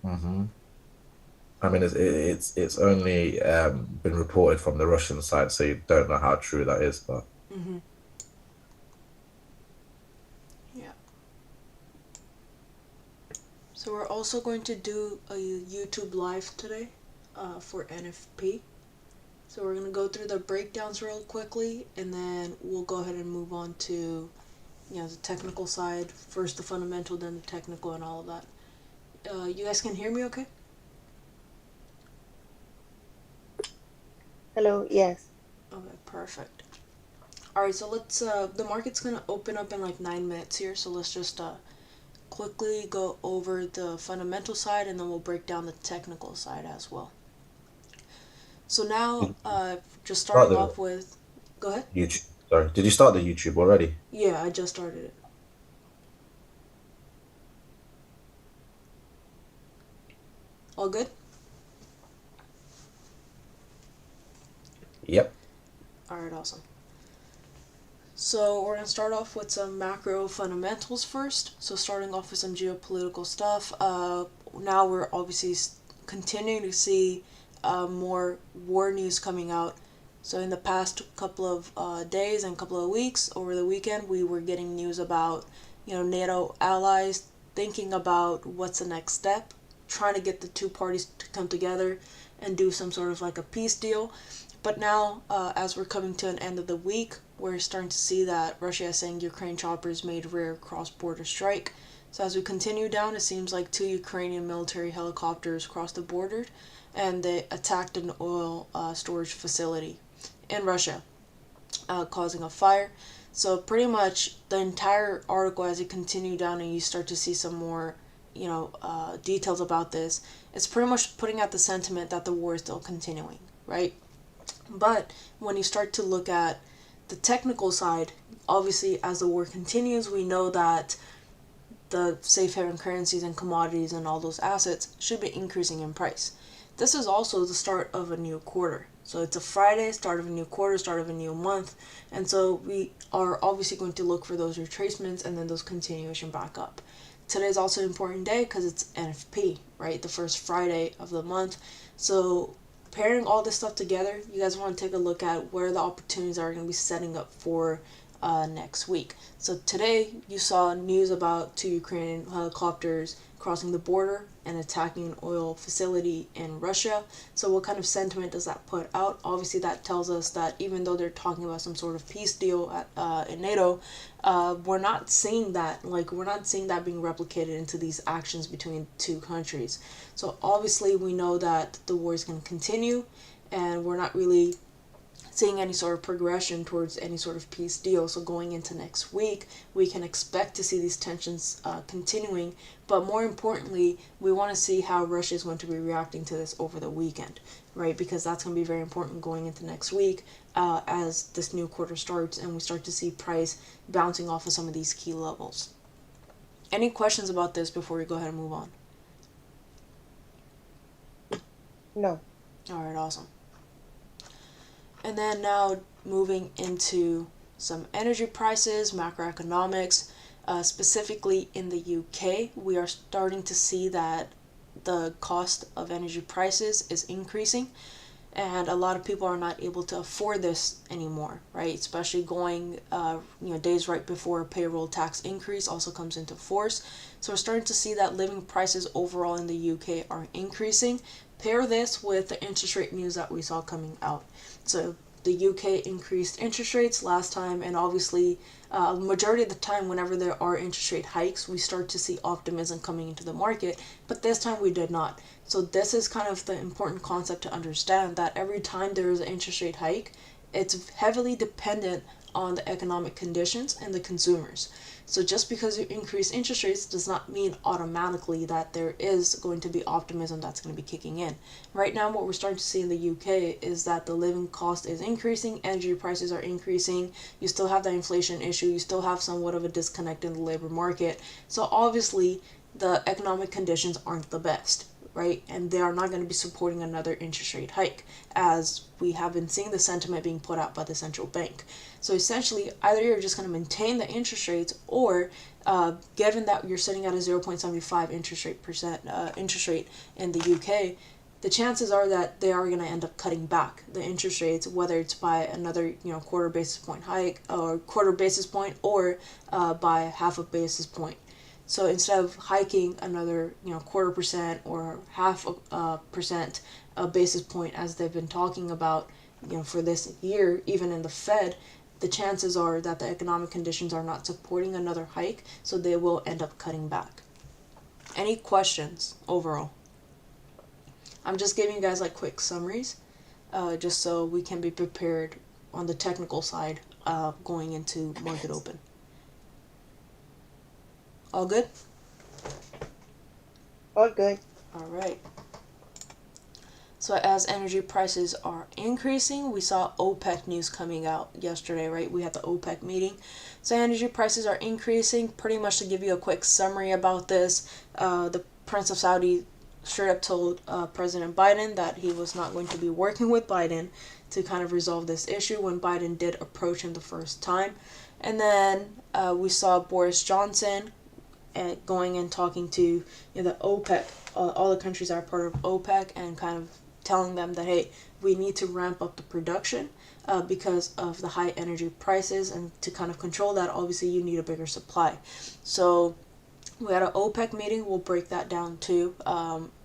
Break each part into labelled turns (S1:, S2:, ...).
S1: hmm I mean, it's only been reported from the Russian side, so you don't know how true that is. But
S2: Mm-hmm. Yeah. So we're also going to do a YouTube live today for NFP. So we're going to go through the breakdowns real quickly, and then we'll go ahead and move on to the technical side. First the fundamental, then the technical, and all of that. You guys can hear me okay?
S3: Hello, yes.
S2: Okay, perfect. All right, so let's. The market's gonna open up in like 9 minutes here, so let's just quickly go over the fundamental side, and then we'll break down the technical side as well. So now,
S1: did
S2: just
S1: you start
S2: starting
S1: the
S2: off with, go ahead.
S1: YouTube? Sorry, did you start the YouTube already?
S2: Yeah, I just started it. All good.
S1: Yep.
S2: All right, awesome. So we're gonna start off with some macro fundamentals first. So starting off with some geopolitical stuff. Now we're obviously continuing to see more war news coming out. So in the past couple of days and couple of weeks over the weekend, we were getting news about NATO allies thinking about what's the next step, trying to get the two parties to come together and do some sort of like a peace deal. But now, as we're coming to an end of the week, we're starting to see that Russia is saying Ukraine choppers made rare cross-border strike. So as we continue down, it seems like two Ukrainian military helicopters crossed the border, and they attacked an oil storage facility in Russia, causing a fire. So pretty much the entire article, as you continue down and you start to see some more, details about this, it's pretty much putting out the sentiment that the war is still continuing, right? But when you start to look at the technical side, obviously, as the war continues, we know that the safe haven currencies and commodities and all those assets should be increasing in price. This is also the start of a new quarter. So it's a Friday, start of a new quarter, start of a new month. And so we are obviously going to look for those retracements and then those continuation back up. Today is also an important day because it's NFP, right? The first Friday of the month. So pairing all this stuff together, you guys want to take a look at where the opportunities are going to be setting up for next week. So today you saw news about two Ukrainian helicopters crossing the border and attacking an oil facility in Russia. So what kind of sentiment does that put out? Obviously, that tells us that even though they're talking about some sort of peace deal in NATO, we're not seeing that. Like we're not seeing that being replicated into these actions between two countries. So obviously, we know that the war is going to continue, and we're not really seeing any sort of progression towards any sort of peace deal. So going into next week, we can expect to see these tensions continuing. But more importantly, we want to see how Russia is going to be reacting to this over the weekend, right? Because that's going to be very important going into next week as this new quarter starts and we start to see price bouncing off of some of these key levels. Any questions about this before we go ahead and move on?
S3: No.
S2: All right, awesome. And then now moving into some energy prices, macroeconomics, specifically in the UK, we are starting to see that the cost of energy prices is increasing and a lot of people are not able to afford this anymore, right? Especially going, days right before a payroll tax increase also comes into force. So we're starting to see that living prices overall in the UK are increasing. Pair this with the interest rate news that we saw coming out. So the UK increased interest rates last time, and obviously, majority of the time, whenever there are interest rate hikes, we start to see optimism coming into the market. But this time we did not. So this is kind of the important concept to understand that every time there is an interest rate hike, it's heavily dependent on the economic conditions and the consumers. So just because you increase interest rates does not mean automatically that there is going to be optimism that's going to be kicking in. Right now, what we're starting to see in the UK is that the living cost is increasing, energy prices are increasing, you still have the inflation issue, you still have somewhat of a disconnect in the labor market. So obviously, the economic conditions aren't the best, right? And they are not going to be supporting another interest rate hike, as we have been seeing the sentiment being put out by the central bank. So essentially, either you're just going to maintain the interest rates, or given that you're sitting at a 0.75 interest rate in the UK, the chances are that they are going to end up cutting back the interest rates, whether it's by another quarter basis point hike or quarter basis point, or by half a basis point. So instead of hiking another quarter percent or half a percent a basis point as they've been talking about for this year, even in the Fed, the chances are that the economic conditions are not supporting another hike, so they will end up cutting back. Any questions overall? I'm just giving you guys like quick summaries, just so we can be prepared on the technical side going into market open. All good?
S3: All good.
S2: All right. So as energy prices are increasing, we saw OPEC news coming out yesterday, right? We had the OPEC meeting. So energy prices are increasing. Pretty much to give you a quick summary about this, the Prince of Saudi straight up told President Biden that he was not going to be working with Biden to kind of resolve this issue when Biden did approach him the first time. And then we saw Boris Johnson going and talking to the OPEC, all the countries that are part of OPEC, and kind of telling them that, hey, we need to ramp up the production because of the high energy prices, and to kind of control that, obviously you need a bigger supply. So we had an OPEC meeting. We'll break that down too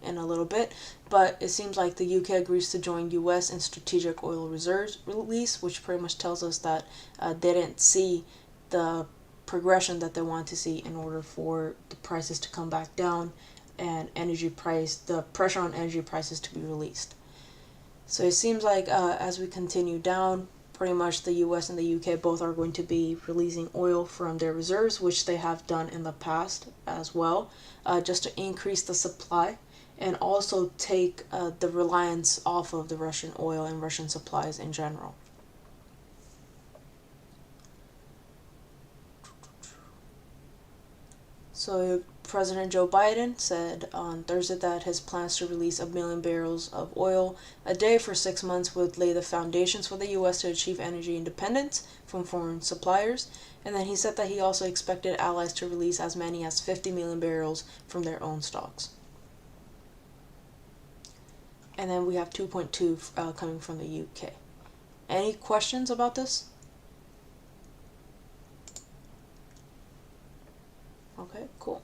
S2: in a little bit. But it seems like the UK agrees to join US in strategic oil reserves release, which pretty much tells us that they didn't see the progression that they want to see in order for the prices to come back down and the pressure on energy prices to be released. So it seems like as we continue down, pretty much the US and the UK both are going to be releasing oil from their reserves, which they have done in the past as well, just to increase the supply and also take the reliance off of the Russian oil and Russian supplies in general. So President Joe Biden said on Thursday that his plans to release 1 million barrels of oil a day for 6 months would lay the foundations for the U.S. to achieve energy independence from foreign suppliers. And then he said that he also expected allies to release as many as 50 million barrels from their own stocks. And then we have 2.2 coming from the UK. Any questions about this? Okay, cool.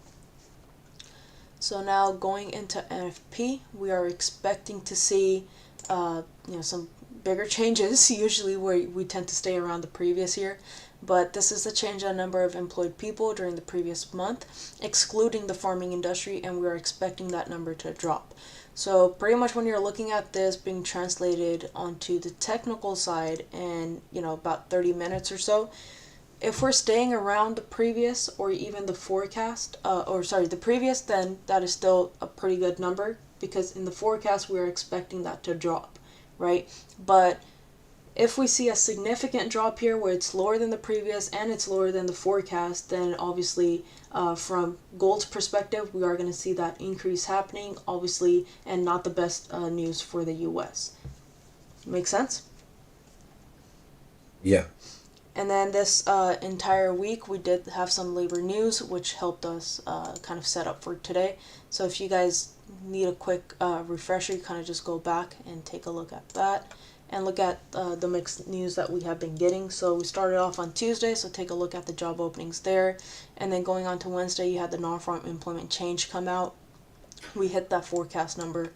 S2: So now going into NFP, we are expecting to see some bigger changes. Usually we tend to stay around the previous year, but this is the change in number of employed people during the previous month, excluding the farming industry, and we are expecting that number to drop. So pretty much when you're looking at this being translated onto the technical side in about 30 minutes or so, if we're staying around the previous or even the forecast, the previous, then that is still a pretty good number, because in the forecast we're expecting that to drop, right? But if we see a significant drop here where it's lower than the previous and it's lower than the forecast, then obviously from gold's perspective, we are going to see that increase happening, obviously, and not the best news for the US. Make sense?
S1: Yeah.
S2: And then this entire week, we did have some labor news, which helped us kind of set up for today. So if you guys need a quick refresher, you kind of just go back and take a look at that and look at the mixed news that we have been getting. So we started off on Tuesday, so take a look at the job openings there. And then going on to Wednesday, you had the non-farm employment change come out. We hit that forecast number.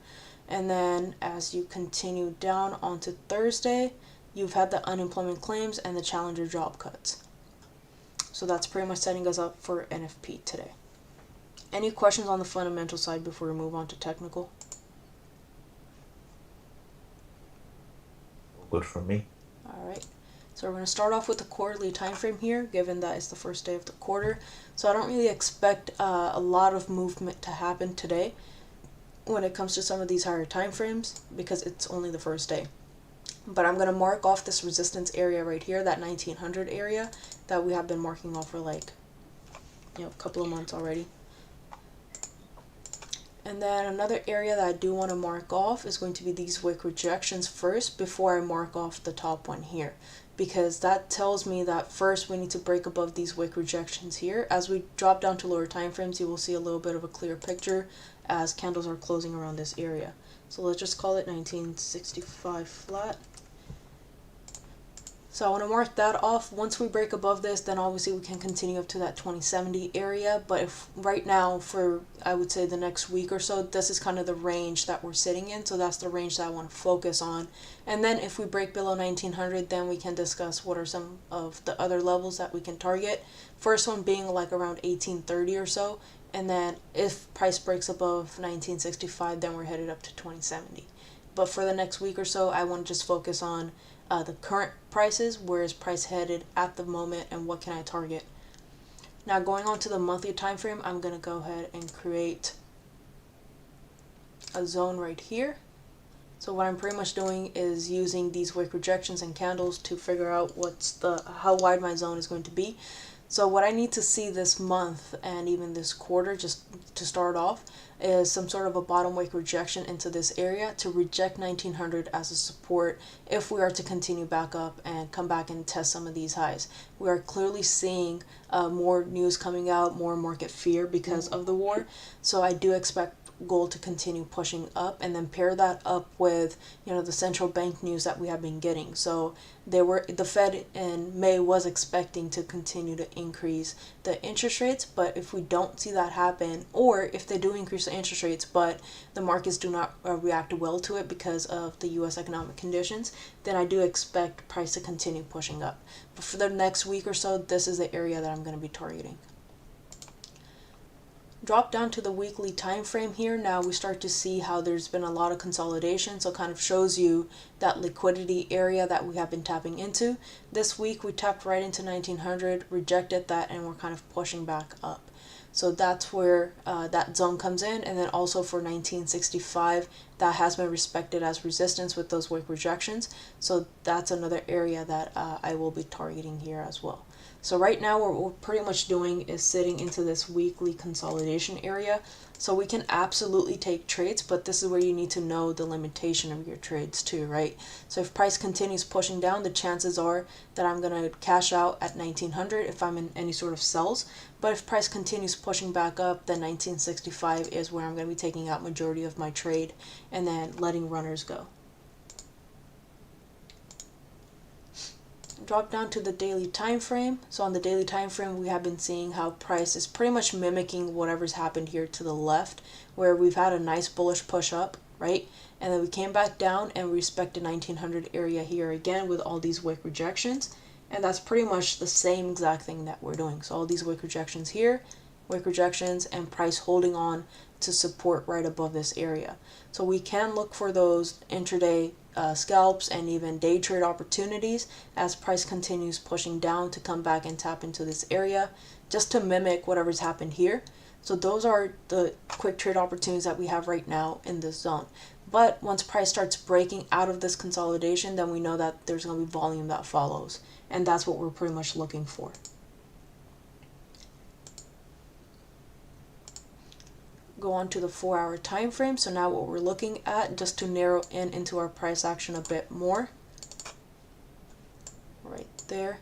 S2: And then as you continue down onto Thursday, you've had the unemployment claims and the challenger job cuts. So that's pretty much setting us up for NFP today. Any questions on the fundamental side before we move on to technical?
S1: Good for me.
S2: All right. So we're going to start off with the quarterly time frame here, given that it's the first day of the quarter. So I don't really expect a lot of movement to happen today when it comes to some of these higher time frames, because it's only the first day. But I'm going to mark off this resistance area right here, that 1900 area that we have been marking off for a couple of months already. And then another area that I do want to mark off is going to be these wick rejections first before I mark off the top one here, because that tells me that first we need to break above these wick rejections here. As we drop down to lower time frames, you will see a little bit of a clear picture as candles are closing around this area. So let's just call it 1965 flat. So I want to mark that off. Once we break above this, then obviously we can continue up to that 2070 area. But if right now, for I would say the next week or so, this is kind of the range that we're sitting in. So that's the range that I want to focus on. And then if we break below 1900, then we can discuss what are some of the other levels that we can target. First one being like around 1830 or so. And then if price breaks above 1965, then we're headed up to 2070. But for the next week or so, I want to just focus on the current prices, where is price headed at the moment, and what can I target. Now going on to the monthly time frame, I'm going to go ahead and create a zone right here. So what I'm pretty much doing is using these wick rejections and candles to figure out how wide my zone is going to be. So what I need to see this month and even this quarter, just to start off, is some sort of a bottom wick rejection into this area to reject 1900 as a support if we are to continue back up and come back and test some of these highs. We are clearly seeing more news coming out, more market fear because of the war. So I do expect gold to continue pushing up, and then pair that up with the central bank news that we have been getting. So the Fed in May was expecting to continue to increase the interest rates, but if we don't see that happen, or if they do increase the interest rates but the markets do not react well to it because of the US economic conditions, then I do expect price to continue pushing up. But for the next week or so, this is the area that I'm going to be targeting. Drop down to the weekly time frame here. Now we start to see how there's been a lot of consolidation, so it kind of shows you that liquidity area that we have been tapping into. This week we tapped right into 1900, rejected that, and we're kind of pushing back up. So that's where that zone comes in. And then also for 1965, that has been respected as resistance with those wick rejections. So that's another area that I will be targeting here as well. So right now what we're pretty much doing is sitting into this weekly consolidation area. So we can absolutely take trades, but this is where you need to know the limitation of your trades too, right? So if price continues pushing down, the chances are that I'm going to cash out at 1900 if I'm in any sort of sells. But if price continues pushing back up, then 1965 is where I'm going to be taking out majority of my trade and then letting runners go. Drop down to the daily time frame. So on the daily time frame, we have been seeing how price is pretty much mimicking whatever's happened here to the left, where we've had a nice bullish push up, right? And then we came back down and respected 1900 area here again with all these wick rejections. And that's pretty much the same exact thing that we're doing. So all these wick rejections here, wick rejections, and price holding on to support right above this area. So we can look for those intraday scalps and even day trade opportunities as price continues pushing down to come back and tap into this area just to mimic whatever's happened here. So those are the quick trade opportunities that we have right now in this zone. But once price starts breaking out of this consolidation, then we know that there's going to be volume that follows, and that's what we're pretty much looking for. Go on to the 4-hour time frame. So now what we're looking at, just to narrow in into our price action a bit more, right there.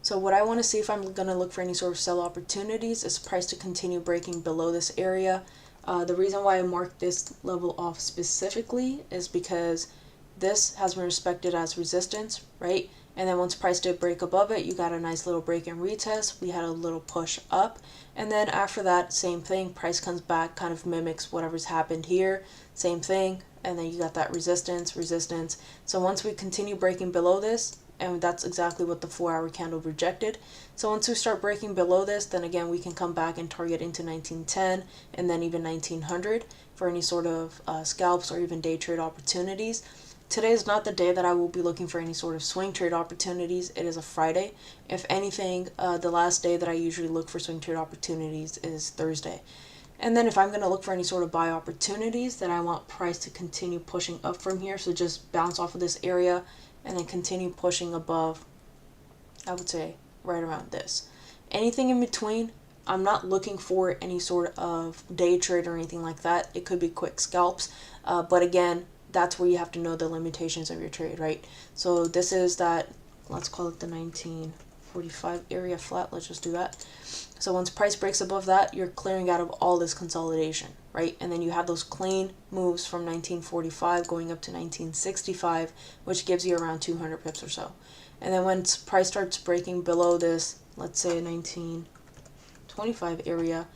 S2: So what I want to see if I'm going to look for any sort of sell opportunities is price to continue breaking below this area. The reason why I marked this level off specifically is because this has been respected as resistance, right? And then once price did break above it, you got a nice little break and retest. We had a little push up. And then after that, same thing, price comes back, kind of mimics whatever's happened here. Same thing. And then you got that resistance, resistance. So once we continue breaking below this, and that's exactly what the 4-hour candle rejected. So once we start breaking below this, then again, we can come back and target into 1910 and then even 1900 for any sort of scalps or even day trade opportunities. Today is not the day that I will be looking for any sort of swing trade opportunities. It is a Friday. If anything, the last day that I usually look for swing trade opportunities is Thursday. And then if I'm going to look for any sort of buy opportunities, then I want price to continue pushing up from here. So just bounce off of this area and then continue pushing above, I would say, right around this. Anything in between, I'm not looking for any sort of day trade or anything like that. It could be quick scalps, but again, that's where you have to know the limitations of your trade, right? So this is that, let's call it the 1945 area flat. Let's just do that. So once price breaks above that, you're clearing out of all this consolidation, right? And then you have those clean moves from 1945 going up to 1965, which gives you around 200 pips or so. And then when price starts breaking below this, let's say 1925 area,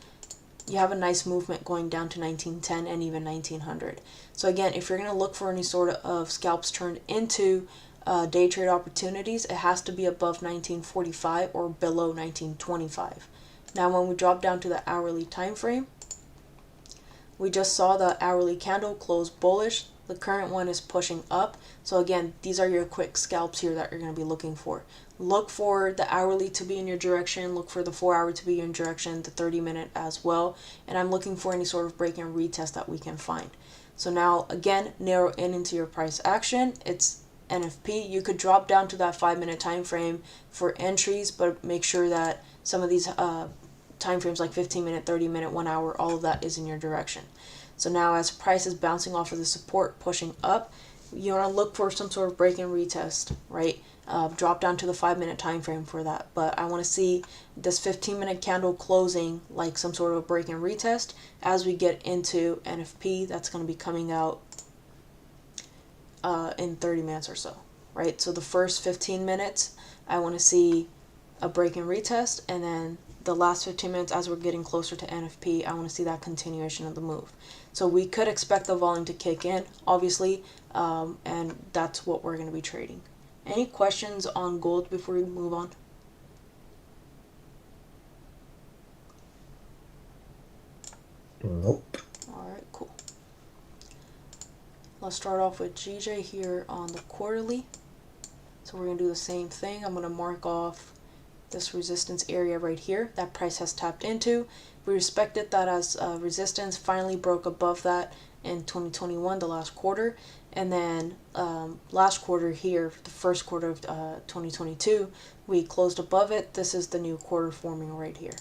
S2: you have a nice movement going down to 1910 and even 1900. So again, if you're going to look for any sort of scalps turned into day trade opportunities, it has to be above 1945 or below 1925. Now when we drop down to the hourly time frame, we just saw the hourly candle close bullish. The current one is pushing up. So again, these are your quick scalps here that you're going to be looking for. Look for the hourly to be in your direction. Look for the 4-hour to be in your direction, the 30-minute as well. And I'm looking for any sort of break and retest that we can find. So now, again, narrow in into your price action. It's NFP. You could drop down to that 5-minute time frame for entries, but make sure that some of these time frames like 15-minute, 30-minute, 1 hour, all of that is in your direction. So now as price is bouncing off of the support, pushing up, you want to look for some sort of break and retest, right? Drop down to the 5-minute time frame for that. But I want to see this 15-minute candle closing like some sort of break and retest as we get into NFP. That's going to be coming out in 30 minutes or so, right? So the first 15 minutes, I want to see a break and retest, and then the last 15 minutes as we're getting closer to NFP, I want to see that continuation of the move. So we could expect the volume to kick in, obviously, and that's what we're going to be trading. Any questions on gold before we move on?
S1: Nope.
S2: All right, cool. Let's start off with GJ here on the quarterly. So we're going to do the same thing. I'm going to mark off this resistance area right here that price has tapped into. We respected that as resistance, finally broke above that in 2021, the last quarter. And then last quarter here, the first quarter of 2022, we closed above it. This is the new quarter forming right here.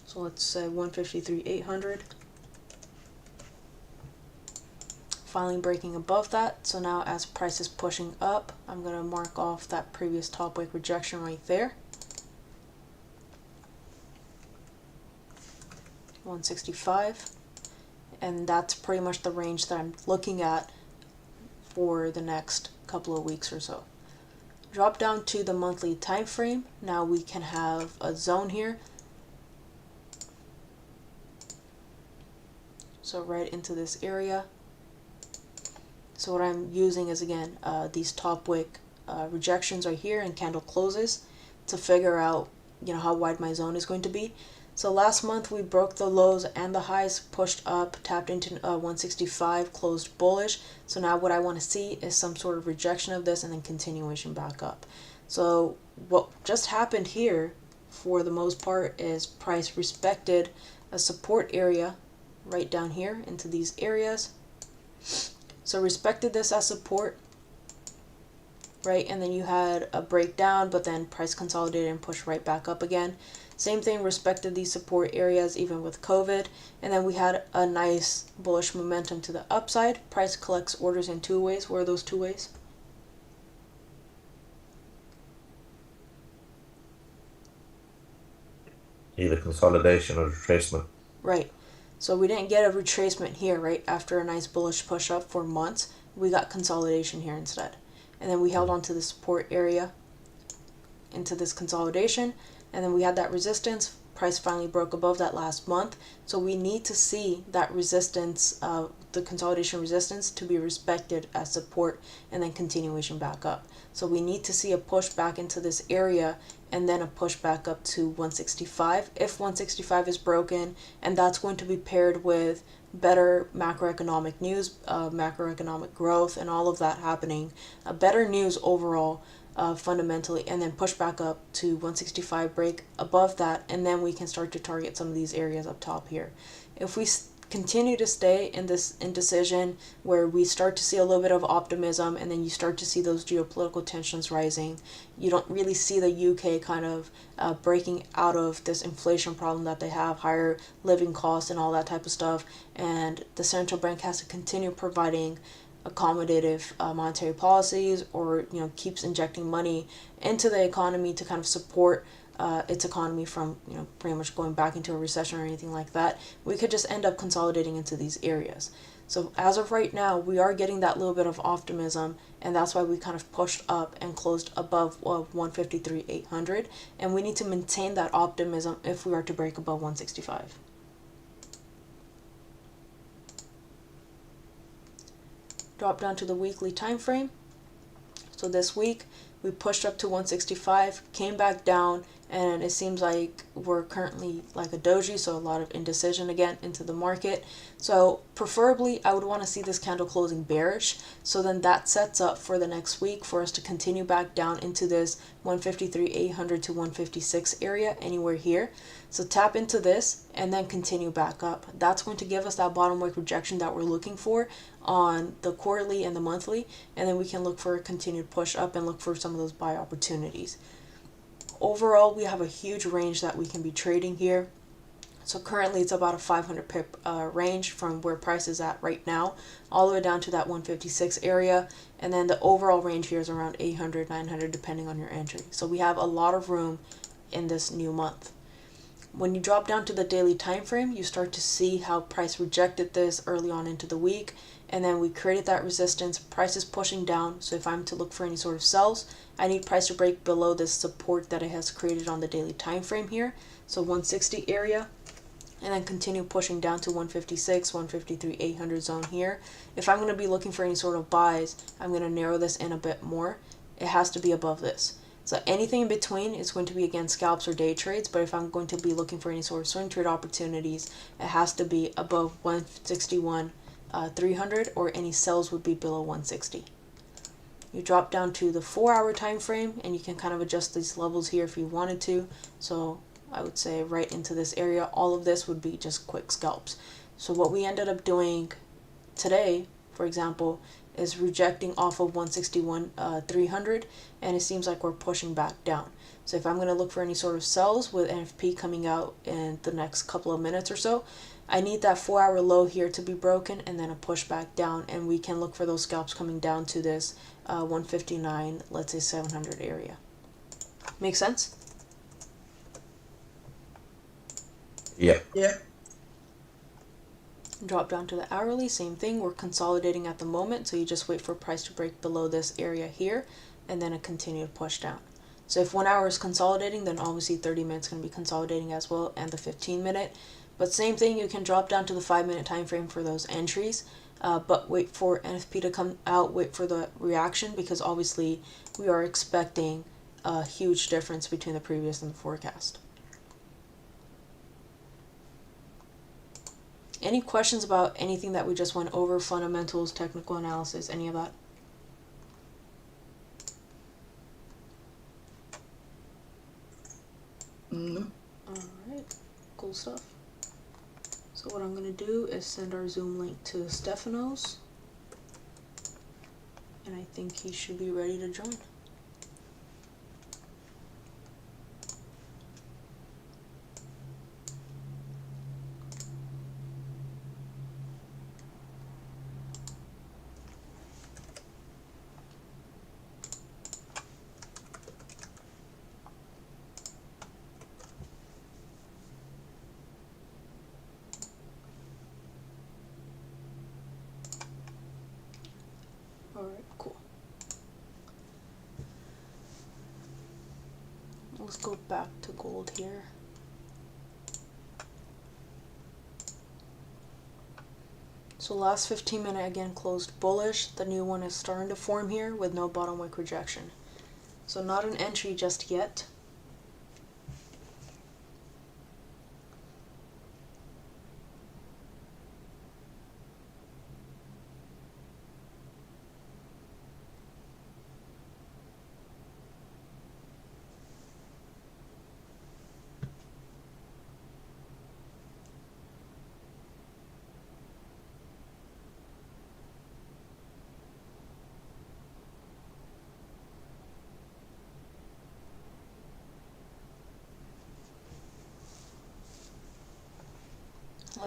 S2: So let's say 153.800. Finally breaking above that. So now as price is pushing up, I'm going to mark off that previous top wick rejection right there. 165. And that's pretty much the range that I'm looking at for the next couple of weeks or so. Drop down to the monthly time frame. Now we can have a zone here. So right into this area. So what I'm using is, again, these top wick rejections right here and candle closes to figure out, how wide my zone is going to be. So last month we broke the lows and the highs, pushed up, tapped into 165, closed bullish. So now what I want to see is some sort of rejection of this and then continuation back up. So what just happened here, for the most part, is price respected a support area right down here into these areas. So respected this as support, right? And then you had a breakdown, but then price consolidated and pushed right back up again. Same thing, respected these support areas even with COVID. And then we had a nice bullish momentum to the upside. Price collects orders in two ways. What are those two ways?
S1: Either consolidation or retracement.
S2: Right. So we didn't get a retracement here, right? After a nice bullish push up for months, we got consolidation here instead. And then we held on to the support area into this consolidation. And then we had that resistance. Price finally broke above that last month. So we need to see that resistance, the consolidation resistance, to be respected as support and then continuation back up. So we need to see a push back into this area and then a push back up to 165. If 165 is broken, and that's going to be paired with better macroeconomic news, macroeconomic growth, and all of that happening, better news overall, fundamentally, and then push back up to 165, break above that, and then we can start to target some of these areas up top here. If we continue to stay in this indecision where we start to see a little bit of optimism, and then you start to see those geopolitical tensions rising. You don't really see the UK kind of breaking out of this inflation problem that they have, higher living costs and all that type of stuff, and the central bank has to continue providing accommodative monetary policies, or keeps injecting money into the economy to kind of support its economy from pretty much going back into a recession or anything like that. We could just end up consolidating into these areas. So as of right now, we are getting that little bit of optimism, and that's why we kind of pushed up and closed above 153,800, and we need to maintain that optimism if we are to break above 165. Drop down to the weekly time frame. So this week we pushed up to 165, came back down, and it seems like we're currently like a doji, so a lot of indecision again into the market. So preferably I would want to see this candle closing bearish, so then that sets up for the next week for us to continue back down into this 153,800 to 156 area, anywhere here. So tap into this and then continue back up. That's going to give us that bottom wick rejection that we're looking for on the quarterly and the monthly, and then we can look for a continued push up and look for some of those buy opportunities. Overall, we have a huge range that we can be trading here. So currently it's about a 500 pip range from where price is at right now, all the way down to that 156 area, and then the overall range here is around 800, 900 depending on your entry. So we have a lot of room in this new month. When you drop down to the daily time frame, you start to see how price rejected this early on into the week, and then we created that resistance. Price is pushing down, so if I'm to look for any sort of sells, I need price to break below this support that it has created on the daily time frame here, so 160 area, and then continue pushing down to 156, 153, 800 zone here. If I'm going to be looking for any sort of buys, I'm going to narrow this in a bit more. It has to be above this. So anything in between is going to be, again, scalps or day trades, but if I'm going to be looking for any sort of swing trade opportunities, it has to be above 161, 300, or any sells would be below 160. You drop down to the 4-hour time frame, and you can kind of adjust these levels here if you wanted to. So I would say right into this area. All of this would be just quick scalps. So what we ended up doing today, for example, is rejecting off of 161, 300, and it seems like we're pushing back down. So if I'm going to look for any sort of sells with NFP coming out in the next couple of minutes or so, I need that 4-hour low here to be broken, and then a push back down, and we can look for those scalps coming down to this 159, let's say 700 area. Make sense?
S1: Yeah.
S2: Drop down to the hourly, same thing. We're consolidating at the moment, so you just wait for price to break below this area here, and then a continued push down. So if 1 hour is consolidating, then obviously 30 minutes going to be consolidating as well, and the 15-minute. But same thing, you can drop down to the 5-minute time frame for those entries, but wait for NFP to come out, wait for the reaction, because obviously we are expecting a huge difference between the previous and the forecast. Any questions about anything that we just went over, fundamentals, technical analysis, any of that?
S3: No.
S2: Alright, cool stuff. So what I'm going to do is send our Zoom link to Stefanos, and I think he should be ready to join. Alright, cool. Let's go back to gold here. So last 15-minute again closed bullish. The new one is starting to form here with no bottom wick rejection. So not an entry just yet.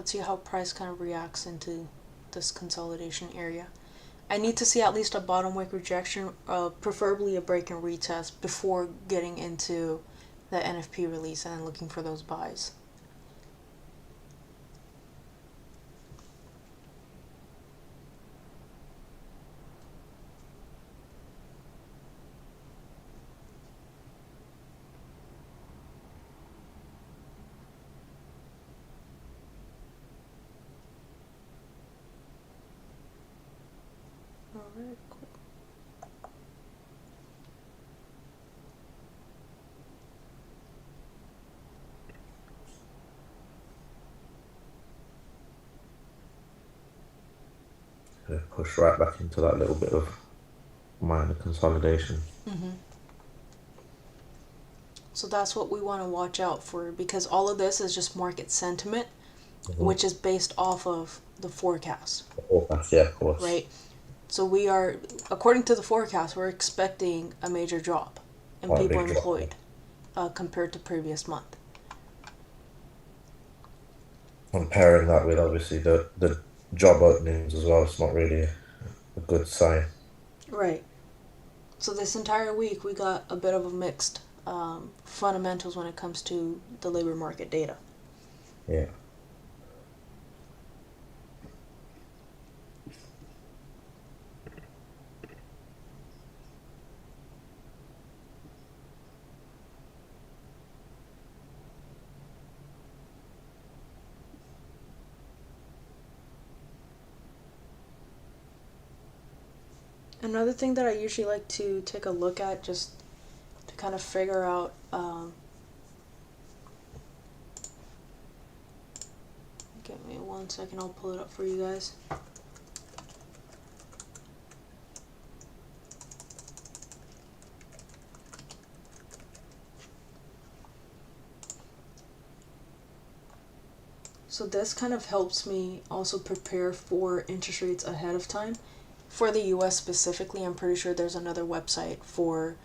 S2: let's see how price kind of reacts into this consolidation area. I need to see at least a bottom wick rejection, preferably a break and retest before getting into the NFP release and then looking for those buys. Alright, cool.
S1: Push right back into that little bit of minor consolidation.
S2: So that's what we want to watch out for, because all of this is just market sentiment, which is based off of the forecast.
S1: Forecast, yeah, of course.
S2: Right? So we are, according to the forecast, we're expecting a major drop in
S1: Quite a
S2: people
S1: big drop.
S2: employed compared to previous month.
S1: Comparing that with obviously the job openings as well, it's not really a good sign.
S2: Right. So this entire week we got a bit of a mixed fundamentals when it comes to the labor market data.
S1: Yeah.
S2: Another thing that I usually like to take a look at just to kind of figure out give me 1 second, I'll pull it up for you guys. So this kind of helps me also prepare for interest rates ahead of time. For the US specifically, I'm pretty sure there's another website for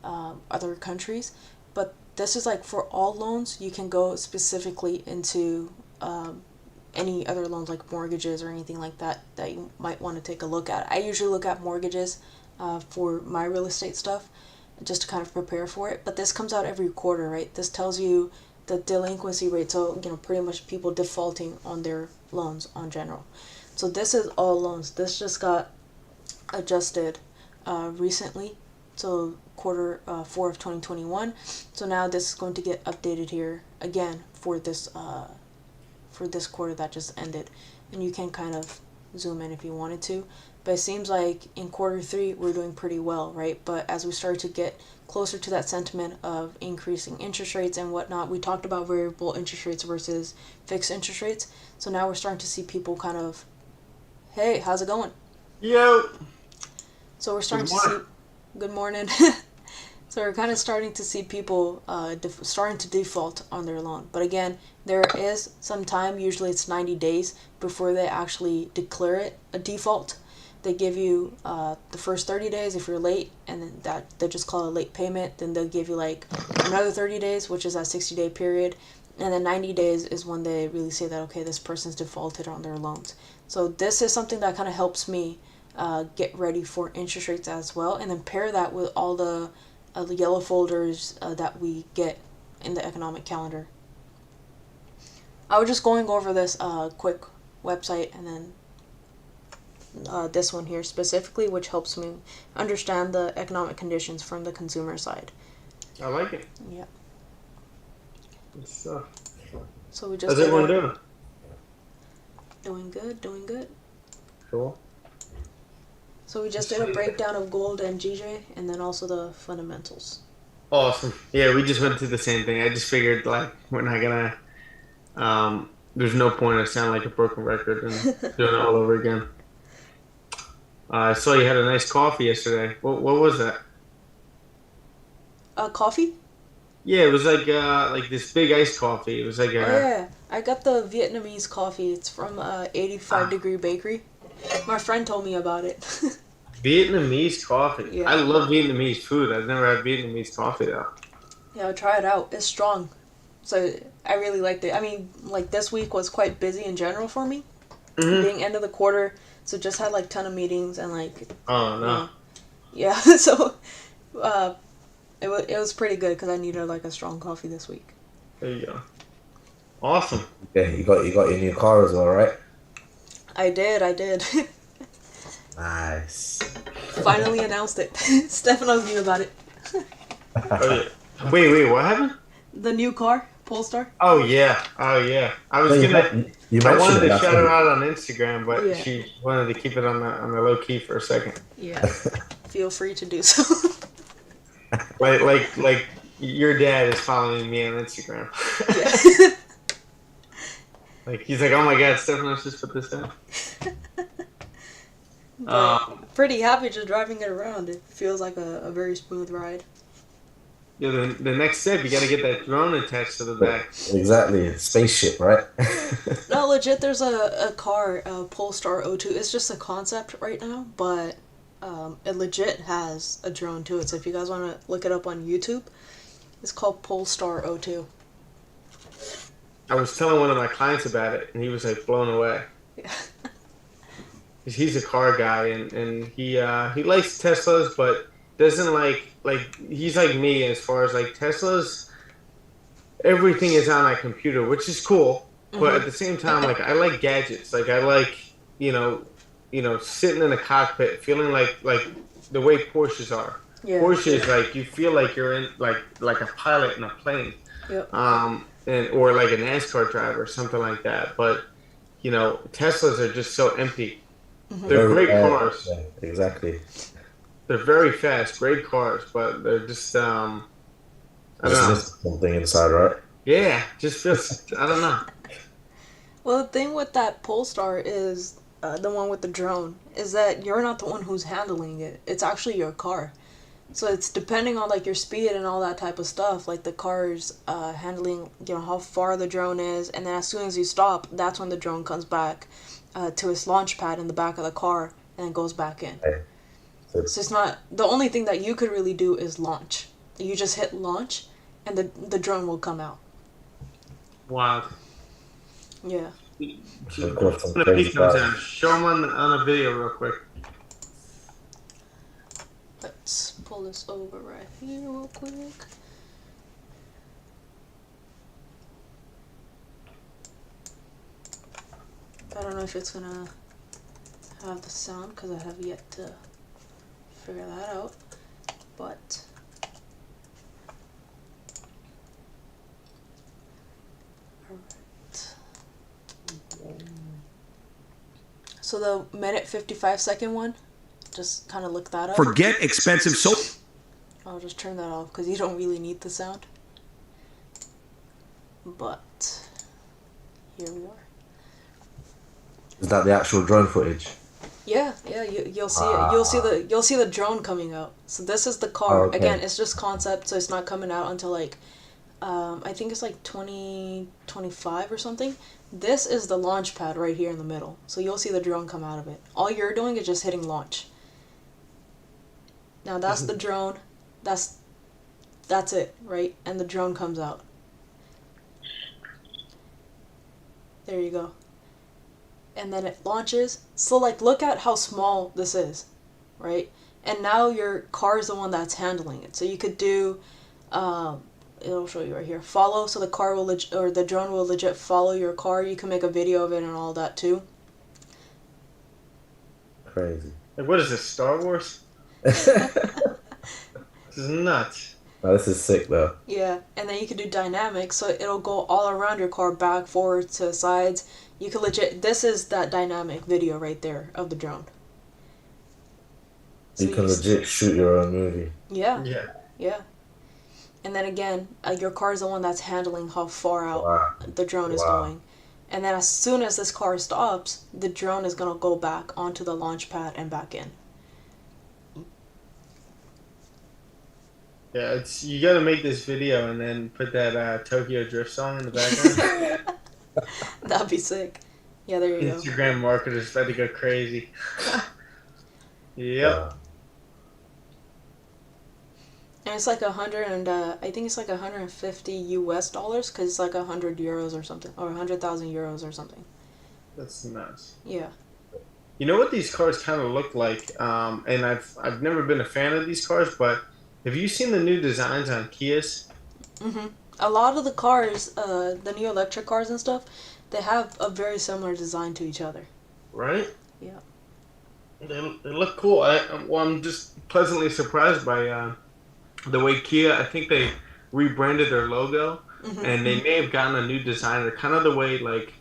S2: other countries, but this is like for all loans. You can go specifically into any other loans like mortgages or anything like that that you might want to take a look at. I usually look at mortgages for my real estate stuff just to kind of prepare for it, but this comes out every quarter, right? This tells you the delinquency rate, so pretty much people defaulting on their loans on general. So this is all loans. This just got adjusted recently, so quarter 4 of 2021. So now this is going to get updated here again for this quarter that just ended, and you can kind of zoom in if you wanted to. But it seems like in quarter 3 we're doing pretty well, right? But as we start to get closer to that sentiment of increasing interest rates and whatnot, we talked about variable interest rates versus fixed interest rates. So now we're starting to see people kind of, hey, how's it going?
S4: Yo.
S2: So we're starting to see, good morning. So we're kind of starting to see people starting to default on their loan. But again, there is some time, usually it's 90 days, before they actually declare it a default. They give you the first 30 days if you're late, and then that they just call it a late payment. Then they'll give you like another 30 days, which is that 60-day period. And then 90 days is when they really say that, okay, this person's defaulted on their loans. So this is something that kind of helps me get ready for interest rates as well, and then pair that with all the yellow folders that we get in the economic calendar. I was just going over this quick website, and then this one here specifically, which helps me understand the economic conditions from the consumer side.
S4: I like it.
S2: Yeah.
S4: Good stuff.
S2: So we just
S4: How's everyone doing?
S2: Doing good, doing good.
S4: Cool.
S2: So we just did a breakdown of gold and GJ, and then also the fundamentals.
S4: Awesome. Yeah, we just went through the same thing. I just figured like we're not gonna. There's no point. I sound like a broken record and doing it all over again. I saw you had a nice coffee yesterday. What was that?
S2: Coffee?
S4: Yeah, it was like this big iced coffee. It was like
S2: Oh yeah, I got the Vietnamese coffee. It's from 85 Degree Bakery. My friend told me about it.
S4: Vietnamese coffee.
S2: Yeah.
S4: I love Vietnamese food. I've never had Vietnamese coffee though.
S2: Yeah, try it out. It's strong. So I really liked it. I mean, like this week was quite busy in general for me, being end of the quarter. So just had like ton of meetings and like,
S4: Oh
S2: you
S4: no.
S2: know, yeah. So uh, it was pretty good because I needed like a strong coffee this week.
S4: There you go. Awesome.
S1: Yeah, you got your new car as well, right?
S2: I did.
S1: Nice.
S2: Finally announced it. Stefanos knew about it.
S4: Oh yeah. Wait, what happened?
S2: The new car, Polestar.
S4: Oh yeah. Oh yeah.
S1: No, you
S4: I
S1: mentioned
S4: wanted
S1: it
S4: to
S1: last
S4: shout her
S1: week.
S4: out on Instagram, but
S2: Yeah.
S4: she wanted to keep it on the low key for a second.
S2: Yeah. Feel free to do so.
S4: Like your dad is following me on Instagram.
S2: Yeah.
S4: Like he's like, oh my god, Stefanos just put this down.
S2: But pretty happy just driving it around. It feels like a very smooth ride.
S4: Yeah, the next step, you got to get that drone attached to the back.
S1: Exactly. Spaceship, right?
S2: No, legit, there's a car, a Polestar O2. It's just a concept right now, but it legit has a drone to it. So if you guys want to look it up on YouTube, it's called Polestar O2.
S4: I was telling one of my clients about it, and he was like blown away.
S2: Yeah.
S4: 'Cause he's a car guy, and he likes Teslas, but doesn't like he's like me as far as like Teslas. Everything is on my computer, which is cool, but at the same time, like I like gadgets. Like I like sitting in a cockpit, feeling like the way Porsches are.
S2: Yeah.
S4: Porsches, like you feel like you're in like a pilot in a plane.
S2: Yep.
S4: And or like a NASCAR driver, something like that. But Teslas are just so empty. They're great cars.
S1: Yeah, exactly.
S4: They're very fast, great cars, but they're just I don't
S1: Just
S4: know.
S1: missed something inside, right?
S4: Yeah, just feels I don't know.
S2: Well, the thing with that Polestar is the one with the drone is that you're not the one who's handling it. It's actually your car. So it's depending on like your speed and all that type of stuff. Like the car's handling, how far the drone is, and then as soon as you stop, that's when the drone comes back to its launch pad in the back of the car and it goes back in.
S1: Right. So
S2: So it's not the only thing that you could really do is launch. You just hit launch, and the drone will come out.
S4: Wow.
S2: Yeah.
S1: of course, some
S4: I'm gonna
S1: crazy
S4: peek those
S1: guy.
S4: in. Show them on a video real quick.
S2: Let's pull this over right here real quick. I don't know if it's gonna have the sound because I have yet to figure that out, but alright. So the minute 55-second one, just kind of look that up.
S5: Forget expensive soap.
S2: I'll just turn that off because you don't really need the sound. But here we are.
S1: Is that the actual drone footage?
S2: Yeah, you'll see it. You'll see the drone coming out. So this is the car.
S1: Oh, okay.
S2: Again, it's just concept, so it's not coming out until like I think it's like 2025 or something. This is the launch pad right here in the middle. So you'll see the drone come out of it. All you're doing is just hitting launch. Now that's the drone. That's it, right? And the drone comes out. There you go. And then it launches. So like look at how small this is, right? And now your car is the one that's handling it. So you could do it'll show you right here. Follow, so the car will or the drone will legit follow your car. You can make a video of it and all that too.
S1: Crazy.
S4: Like, what is this, Star Wars? This is nuts.
S1: Oh, this is sick though.
S2: Yeah, and then you can do dynamics, so it'll go all around your car, back, forward, to the sides. You can legit, this is that dynamic video right there of the drone. So
S1: You can legit shoot your own movie.
S2: Yeah,
S4: Yeah.
S2: yeah. And then again, your car is the one that's handling how far out
S1: Wow.
S2: the drone is
S1: Wow.
S2: going. And then as soon as this car stops, the drone is going to go back onto the launch pad and back in.
S4: Yeah, you got to make this video and then put that Tokyo Drift song in the background.
S2: That'd be sick. Yeah, there you go.
S4: Instagram marketers about to go crazy. Yep.
S1: Yeah.
S2: And it's like 100 and I think it's like 150 US dollars because it's like 100 euros or something, or 100,000 euros or something.
S4: That's nuts.
S2: Yeah.
S4: You know what these cars kind of look like? And I've never been a fan of these cars, but have you seen the new designs on Kias?
S2: Mhm. A lot of the cars, the new electric cars and stuff, they have a very similar design to each other.
S4: Right?
S2: Yeah.
S4: They look cool. I'm just pleasantly surprised by the way Kia. I think they rebranded their logo,
S2: Mhm.
S4: and they may have gotten a new designer. Kind of the way like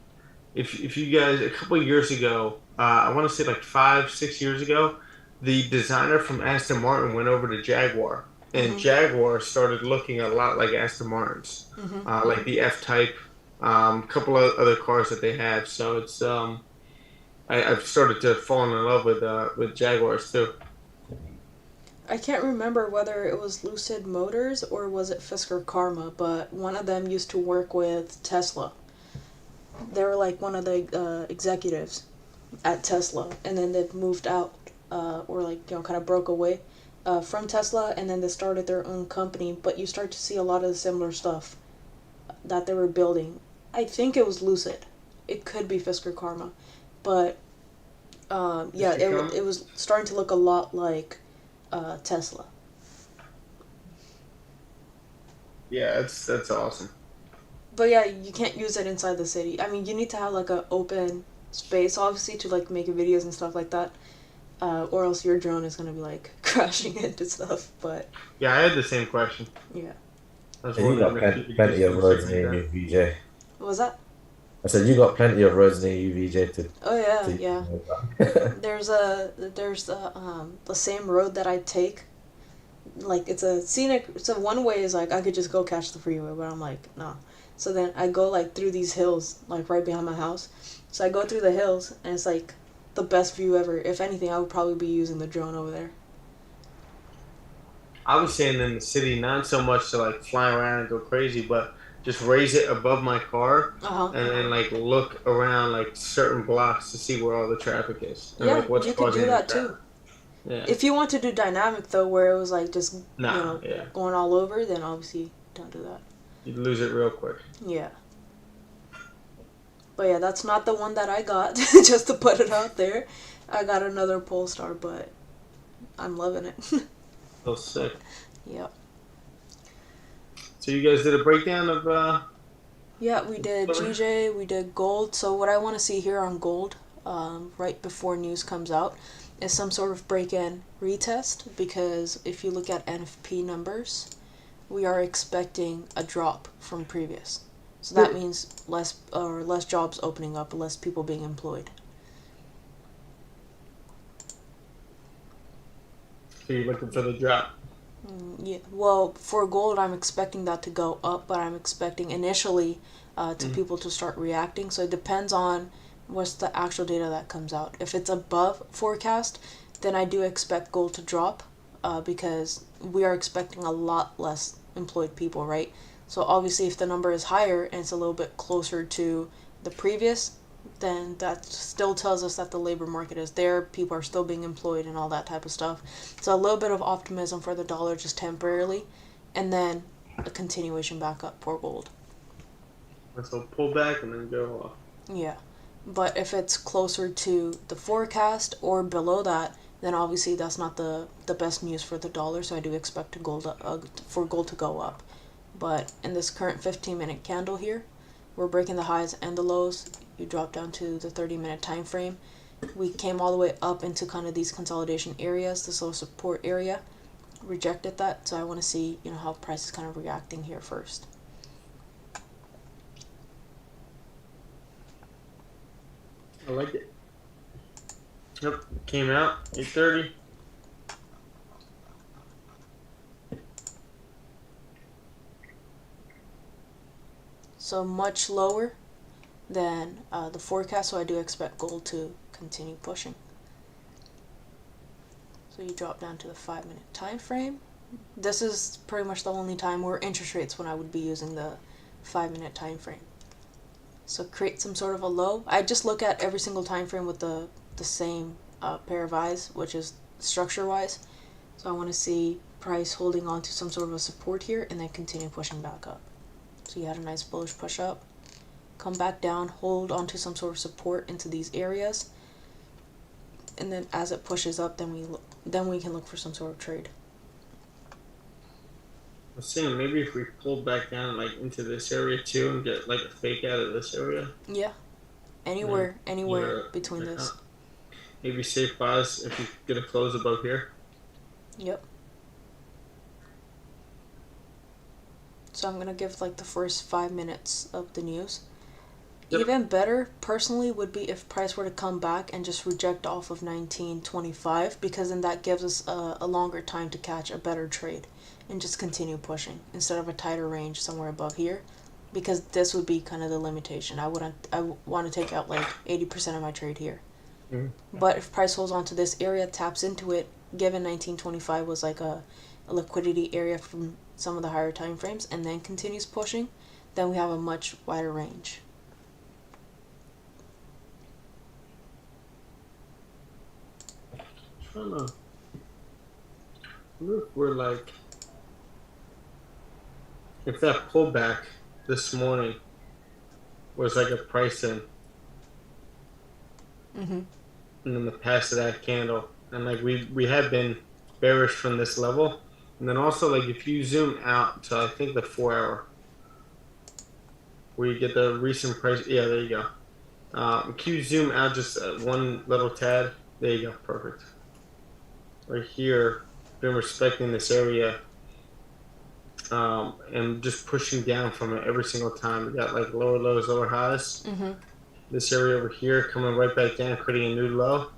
S4: if you guys a couple of years ago, I want to say like 5 6 years ago, the designer from Aston Martin went over to Jaguar, and
S2: Mhm.
S4: Jaguar started looking a lot like Aston Martins,
S2: Mhm.
S4: like the F Type, a couple of other cars that they have. So I've started to fall in love with Jaguars too.
S2: I can't remember whether it was Lucid Motors or was it Fisker Karma, but one of them used to work with Tesla. They were like one of the executives at Tesla, and then they've moved out, or like kind of broke away from Tesla, and then they started their own company. But you start to see a lot of the similar stuff that they were building. I think it was Lucid. It could be Fisker Karma, but yeah,
S4: Mr. Kama?
S2: it was starting to look a lot like Tesla.
S4: Yeah, that's awesome.
S2: But yeah, you can't use it inside the city. I mean, you need to have like a open space, obviously, to like make videos and stuff like that, or else your drone is gonna be like crashing into stuff. But
S4: Yeah, I had the same question.
S2: yeah,
S4: I was
S1: And you got
S4: wondering if you could
S1: plenty
S4: just
S1: of
S4: do something
S1: roads
S4: like
S1: near
S4: that.
S1: you, VJ.
S2: what was that?
S1: I said you got plenty of roads near you, VJ,
S2: Oh yeah,
S1: to
S2: yeah.
S1: use that.
S2: There's the same road that I take. Like it's a scenic. So one way is like I could just go catch the freeway, but I'm like nah. So then I go like through these hills, like right behind my house. So I go through the hills, and it's like the best view ever. If anything, I would probably be using the drone over there.
S4: I was saying in the city, not so much to like fly around and go crazy, but just raise it above my car
S2: Uh huh.
S4: and then like look around like certain blocks to see where all the traffic is and
S2: Yeah,
S4: like what's
S2: you could do
S4: causing the
S2: that too.
S4: traffic. Yeah.
S2: If you want to do dynamic though, where it was like just
S4: Nah, yeah.
S2: going all over, then obviously don't do that.
S4: You'd lose it real quick.
S2: Yeah. But yeah, that's not the one that I got. Just to put it out there, I got another Polestar, but I'm loving it.
S4: So sick.
S2: Yep.
S4: So you guys did a breakdown of
S2: Yeah, we did GJ, we did gold. So what I want to see here on gold, right before news comes out, is some sort of break-in retest, because if you look at NFP numbers, we are expecting a drop from previous. So that means less jobs opening up, less people being employed.
S4: so you're looking for the drop.
S2: Yeah. Well, for gold, I'm expecting that to go up, but I'm expecting initially to people to start reacting. So it depends on what's the actual data that comes out. If it's above forecast, then I do expect gold to drop, because we are expecting a lot less employed people, right? So obviously, if the number is higher and it's a little bit closer to the previous, then that still tells us that the labor market is there, people are still being employed and all that type of stuff. So a little bit of optimism for the dollar just temporarily, and then a continuation back up for gold.
S4: So pull back and then go off.
S2: Yeah. But if it's closer to the forecast or below that, then obviously that's not the best news for the dollar, so I do expect for gold to go up. But in this current 15-minute candle here, we're breaking the highs and the lows. You drop down to the 30-minute time frame. We came all the way up into kind of these consolidation areas, this low support area. Rejected that, so I want to see how price is kind of reacting here first.
S4: I like it. Yep, came out 8:30.
S2: So much lower than the forecast, so I do expect gold to continue pushing. So you drop down to the 5-minute time frame. This is pretty much the only time where interest rates when I would be using the 5-minute time frame. So create some sort of a low. I just look at every single time frame with the same pair of eyes, which is structure wise. So I want to see price holding on to some sort of a support here and then continue pushing back up. So you had a nice bullish push up, come back down, hold onto some sort of support into these areas, and then as it pushes up, then we can look for some sort of trade.
S4: I was saying maybe if we pull back down like into this area too and get like a fake out of this area.
S2: Yeah, anywhere between this.
S4: Maybe safe buys if you get a close above here.
S2: Yep. So I'm gonna give like the first 5 minutes of the news.
S4: Yep.
S2: Even better, personally, would be if price were to come back and just reject off of 1925, because then that gives us a longer time to catch a better trade and just continue pushing instead of a tighter range somewhere above here, because this would be kind of the limitation. I want to take out like 80% of my trade here.
S4: Mm-hmm.
S2: But if price holds onto this area, taps into it, given 1925 was like a liquidity area from some of the higher time frames, and then continues pushing, then we have a much wider range.
S4: I don't know. If we're like, if that pullback this morning was like a price in,
S2: Mm-hmm.
S4: and then the pass of that candle, and like we had been bearish from this level, and then also like if you zoom out to I think the 4 hour, where you get the recent price. Yeah, there you go. Can you zoom out just one little tad? There you go, perfect. Right here, been respecting this area, and just pushing down from it every single time. We got like lower lows, lower highs.
S2: Mm-hmm.
S4: This area over here coming right back down, creating a new low,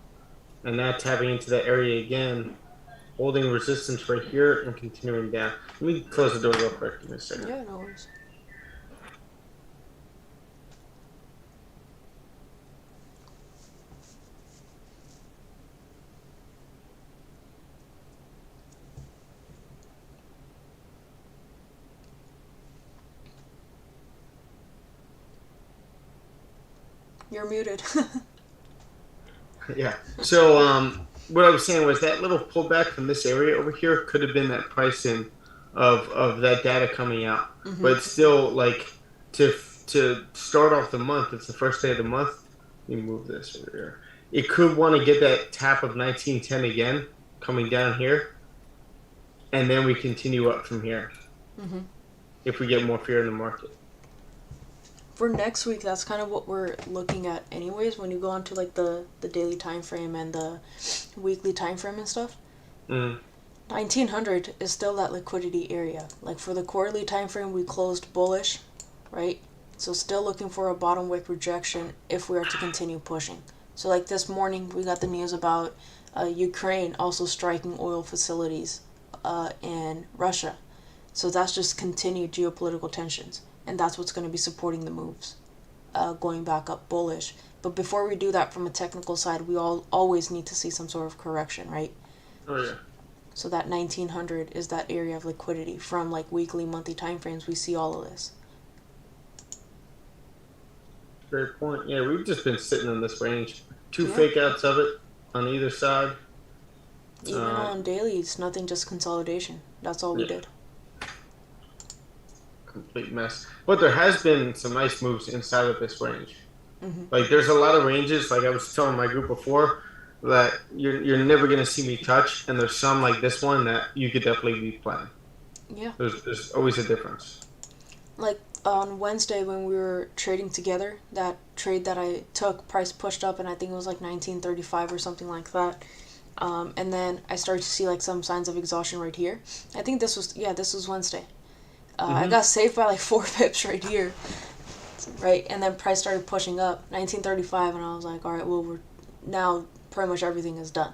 S4: and now tapping into that area again, holding resistance right here and continuing down. Let me close the door real quick. Give me a second.
S2: Yeah, no worries. You're muted.
S4: Yeah. So what I was saying was that little pullback from this area over here could have been that price in of that data coming out,
S2: Mm-hmm.
S4: but still like to start off the month. It's the first day of the month. Let me move this over here. It could want to get that tap of 1910 again coming down here, and then we continue up from here.
S2: Mm-hmm.
S4: If we get more fear in the market.
S2: For next week, that's kind of what we're looking at anyways, when you go onto like the daily time frame and the weekly time frame and stuff. 1900 is still that liquidity area. Like for the quarterly time frame, we closed bullish, right? So still looking for a bottom wick rejection if we are to continue pushing. So like this morning, we got the news about Ukraine also striking oil facilities in Russia. So that's just continued geopolitical tensions. And that's what's going to be supporting the moves, going back up bullish. But before we do that from a technical side, we always need to see some sort of correction, right?
S4: Oh, yeah.
S2: So that 1900 is that area of liquidity. From like weekly, monthly time frames, we see all of this.
S4: Great point. Yeah, we've just been sitting in this range. Two
S2: Yeah.
S4: fake outs of it on either side.
S2: Even on dailies, nothing, just consolidation. That's all we did.
S4: Complete mess. But there has been some nice moves inside of this range.
S2: Mm-hmm.
S4: Like there's a lot of ranges. Like I was telling my group before, that you're never gonna see me touch, and there's some like this one that you could definitely be playing.
S2: Yeah.
S4: There's always a difference.
S2: Like on Wednesday when we were trading together, that trade that I took, price pushed up, and I think it was like 1935 or something like that. And then I started to see like some signs of exhaustion right here. I think this was Wednesday. I got saved by like 4 pips right here, right? And then price started pushing up, 1935, and I was like, all right, well, we're now pretty much everything is done,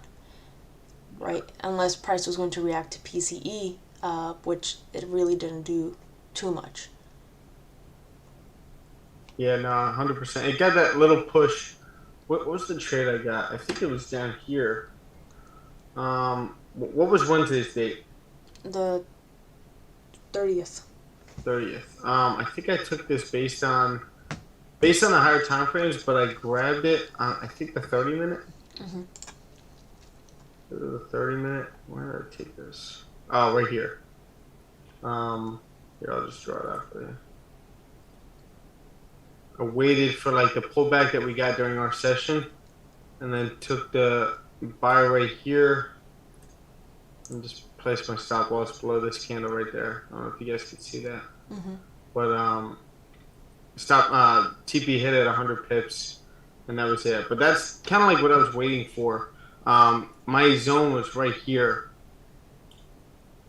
S2: right? Unless price was going to react to PCE, which it really didn't do too much.
S4: Yeah, no, 100%. It got that little push. What was the trade I got? I think it was down here. What was Wednesday's date?
S2: The 30th.
S4: 30th. I think I took this based on the higher time frames, but I grabbed it on I think the 30 minute.
S2: Mm-hmm.
S4: The 30 minute. Where did I take this? right here. Here, I'll just draw it out for you. I waited for like the pullback that we got during our session, and then took the buy right here, and just placed my stop loss below this candle right there. I don't know if you guys can see that, but stop TP hit at 100 pips, and that was it. But that's kind of like what I was waiting for. My zone was right here,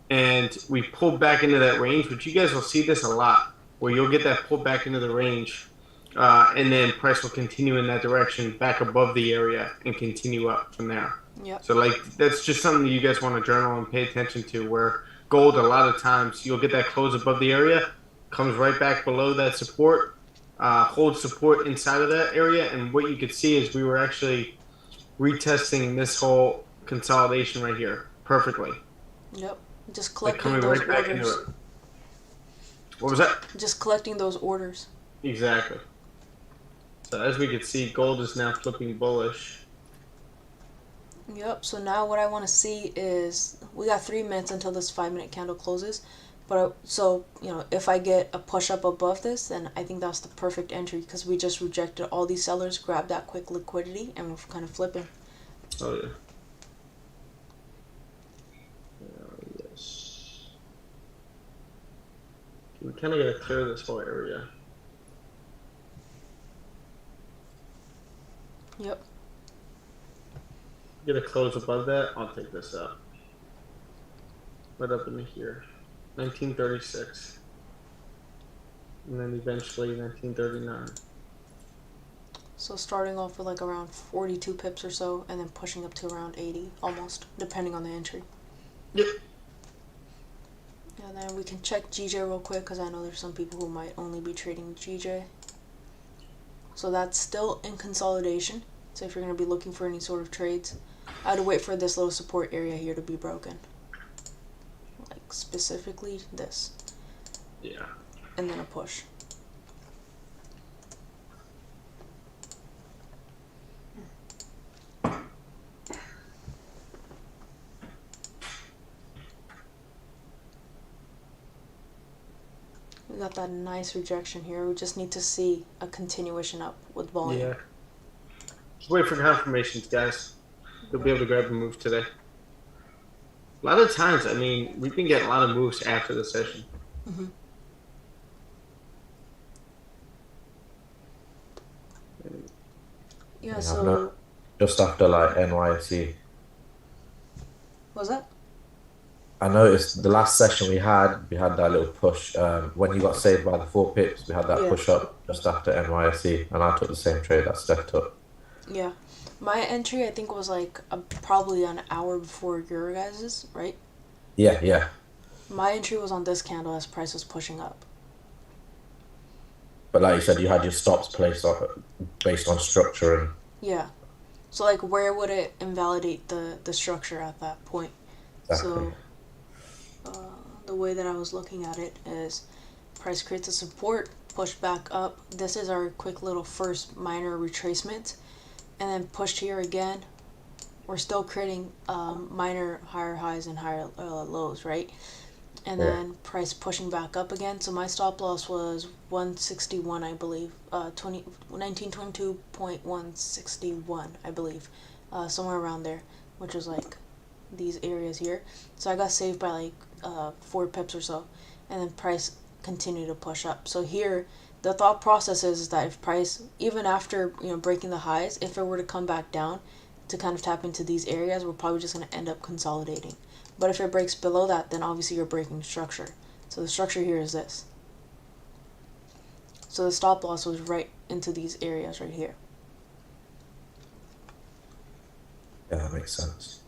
S4: and we pulled back into that range, which you guys will see this a lot, where you'll get that pull back into the range, and then price will continue in that direction back above the area and continue up from there.
S2: Yep.
S4: So like that's just something that you guys want to journal and pay attention to, where gold a lot of times you'll get that close above the area, comes right back below that support, holds support inside of that area, and what you could see is we were actually retesting this whole consolidation right here perfectly.
S2: Yep. Just
S4: Like
S2: collecting
S4: coming
S2: those
S4: right back into
S2: orders.
S4: it. What was that?
S2: Just collecting those orders.
S4: Exactly. So as we can see, gold is now flipping bullish.
S2: Yep, so now what I want to see is, we got 3 minutes until this 5-minute candle closes, but so, if I get a push up above this, then I think that's the perfect entry, because we just rejected all these sellers, grabbed that quick liquidity, and we're kind of flipping.
S4: Oh yeah. Yes. We kind of got to clear this whole area.
S2: Yep.
S4: Get a close above that, I'll take this up. Right up into here. 1936. And then eventually 1939.
S2: So starting off with like around 42 pips or so, and then pushing up to around 80, almost, depending on the entry.
S4: Yep.
S2: And then we can check GJ real quick, because I know there's some people who might only be trading GJ. So that's still in consolidation. So if you're going to be looking for any sort of trades, I'd wait for this little support area here to be broken. Like specifically this.
S4: Yeah.
S2: And then a push. We got that nice rejection here. We just need to see a continuation up with volume.
S4: Yeah. Just wait for confirmations, guys. You'll be able to grab a move today. A lot of times, I mean, we've been getting a lot of moves after the session.
S2: Mm-hmm. Yeah, so...
S1: Just after like NYC.
S2: What was that?
S1: I noticed the last session we had that little push. When you got saved by the 4 pips, we had that push up just after NYC, and I took the same trade that Steph took.
S2: Yeah. My entry, I think, was like probably an hour before your guys's, right?
S1: Yeah.
S2: My entry was on this candle as price was pushing up.
S1: But like you said, you had your stops placed based on structure and...
S2: Yeah. So, like, where would it invalidate the structure at that point?
S1: Exactly.
S2: So, the way that I was looking at it is price creates a support, push back up. This is our quick little first minor retracement. And then pushed here again. We're still creating minor higher highs and higher lows, right? And then price pushing back up again. So my stop loss was 161, I believe. 1922.161, I believe. Somewhere around there, which was like these areas here. So I got saved by like 4 pips or so. And then price continued to push up. So here, the thought process is that if price, even after breaking the highs, if it were to come back down to kind of tap into these areas, we're probably just going to end up consolidating. But if it breaks below that, then obviously you're breaking structure. So the structure here is this. So the stop loss was right into these areas right here.
S1: Yeah, that makes sense.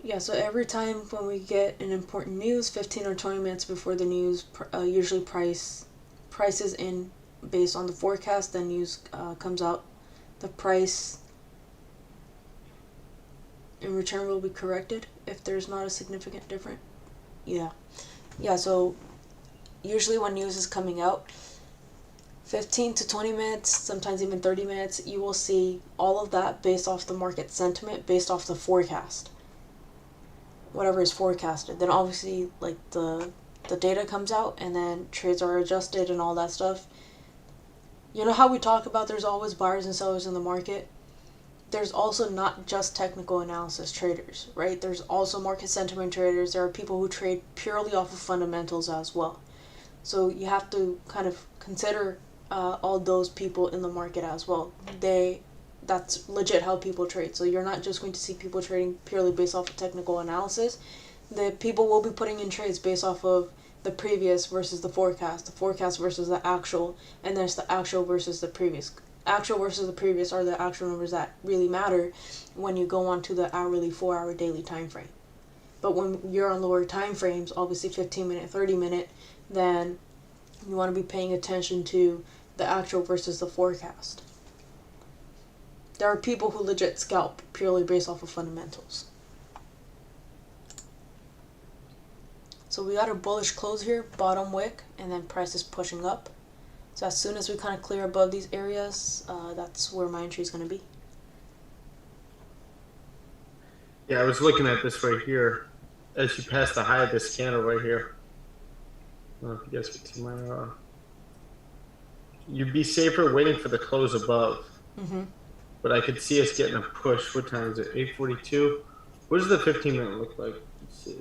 S2: Yeah, so every time when we get an important news, 15 or 20 minutes before the news, usually prices in based on the forecast, then news comes out. The price in return will be corrected if there's not a significant difference. Yeah, so usually when news is coming out, 15 to 20 minutes, sometimes even 30 minutes, you will see all of that based off the market sentiment, based off the forecast. Whatever is forecasted. Then obviously, like, the data comes out, and then trades are adjusted and all that stuff. You know how we talk about there's always buyers and sellers in the market? There's also not just technical analysis traders, right? There's also market sentiment traders. There are people who trade purely off of fundamentals as well. So you have to kind of consider all those people in the market as well. That's legit how people trade. So you're not just going to see people trading purely based off of technical analysis. The people will be putting in trades based off of the previous versus the forecast versus the actual, and there's the actual versus the previous. Actual versus the previous are the actual numbers that really matter when you go on to the hourly, 4-hour, daily time frame. But when you're on lower time frames, obviously 15-minute, 30-minute, then you want to be paying attention to the actual versus the forecast. There are people who legit scalp purely based off of fundamentals. So we got a bullish close here, bottom wick, and then price is pushing up. So as soon as we kind of clear above these areas, that's where my entry is going to be.
S4: Yeah, I was looking at this right here. As you pass the high of this candle right here. I don't know if you guys can see my... You'd be safer waiting for the close above.
S2: Mm-hmm.
S4: But I could see us getting a push. What time is it? 8:42. What does the 15-minute look like? Let's see.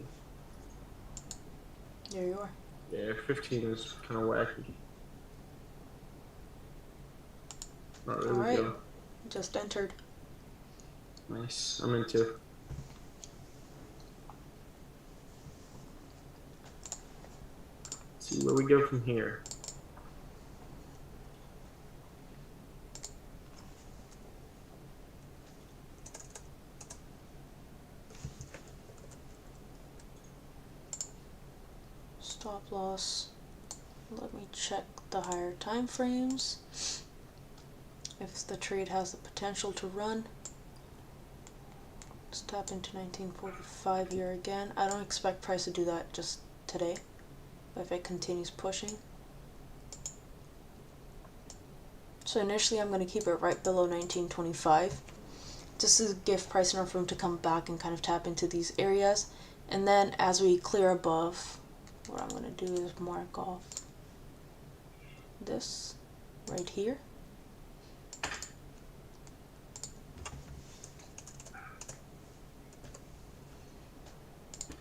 S2: There you are.
S4: Yeah, 15 is kind of wacky. Oh, there we go.
S2: Just entered.
S4: Nice. I'm into. Let's see where we go from here.
S2: Stop loss. Let me check the higher time frames. If the trade has the potential to run. Let's tap into 1945 here again. I don't expect price to do that just today, but if it continues pushing. So initially I'm going to keep it right below 1925, just to give price enough room to come back and kind of tap into these areas. And then as we clear above, what I'm going to do is mark off this right here.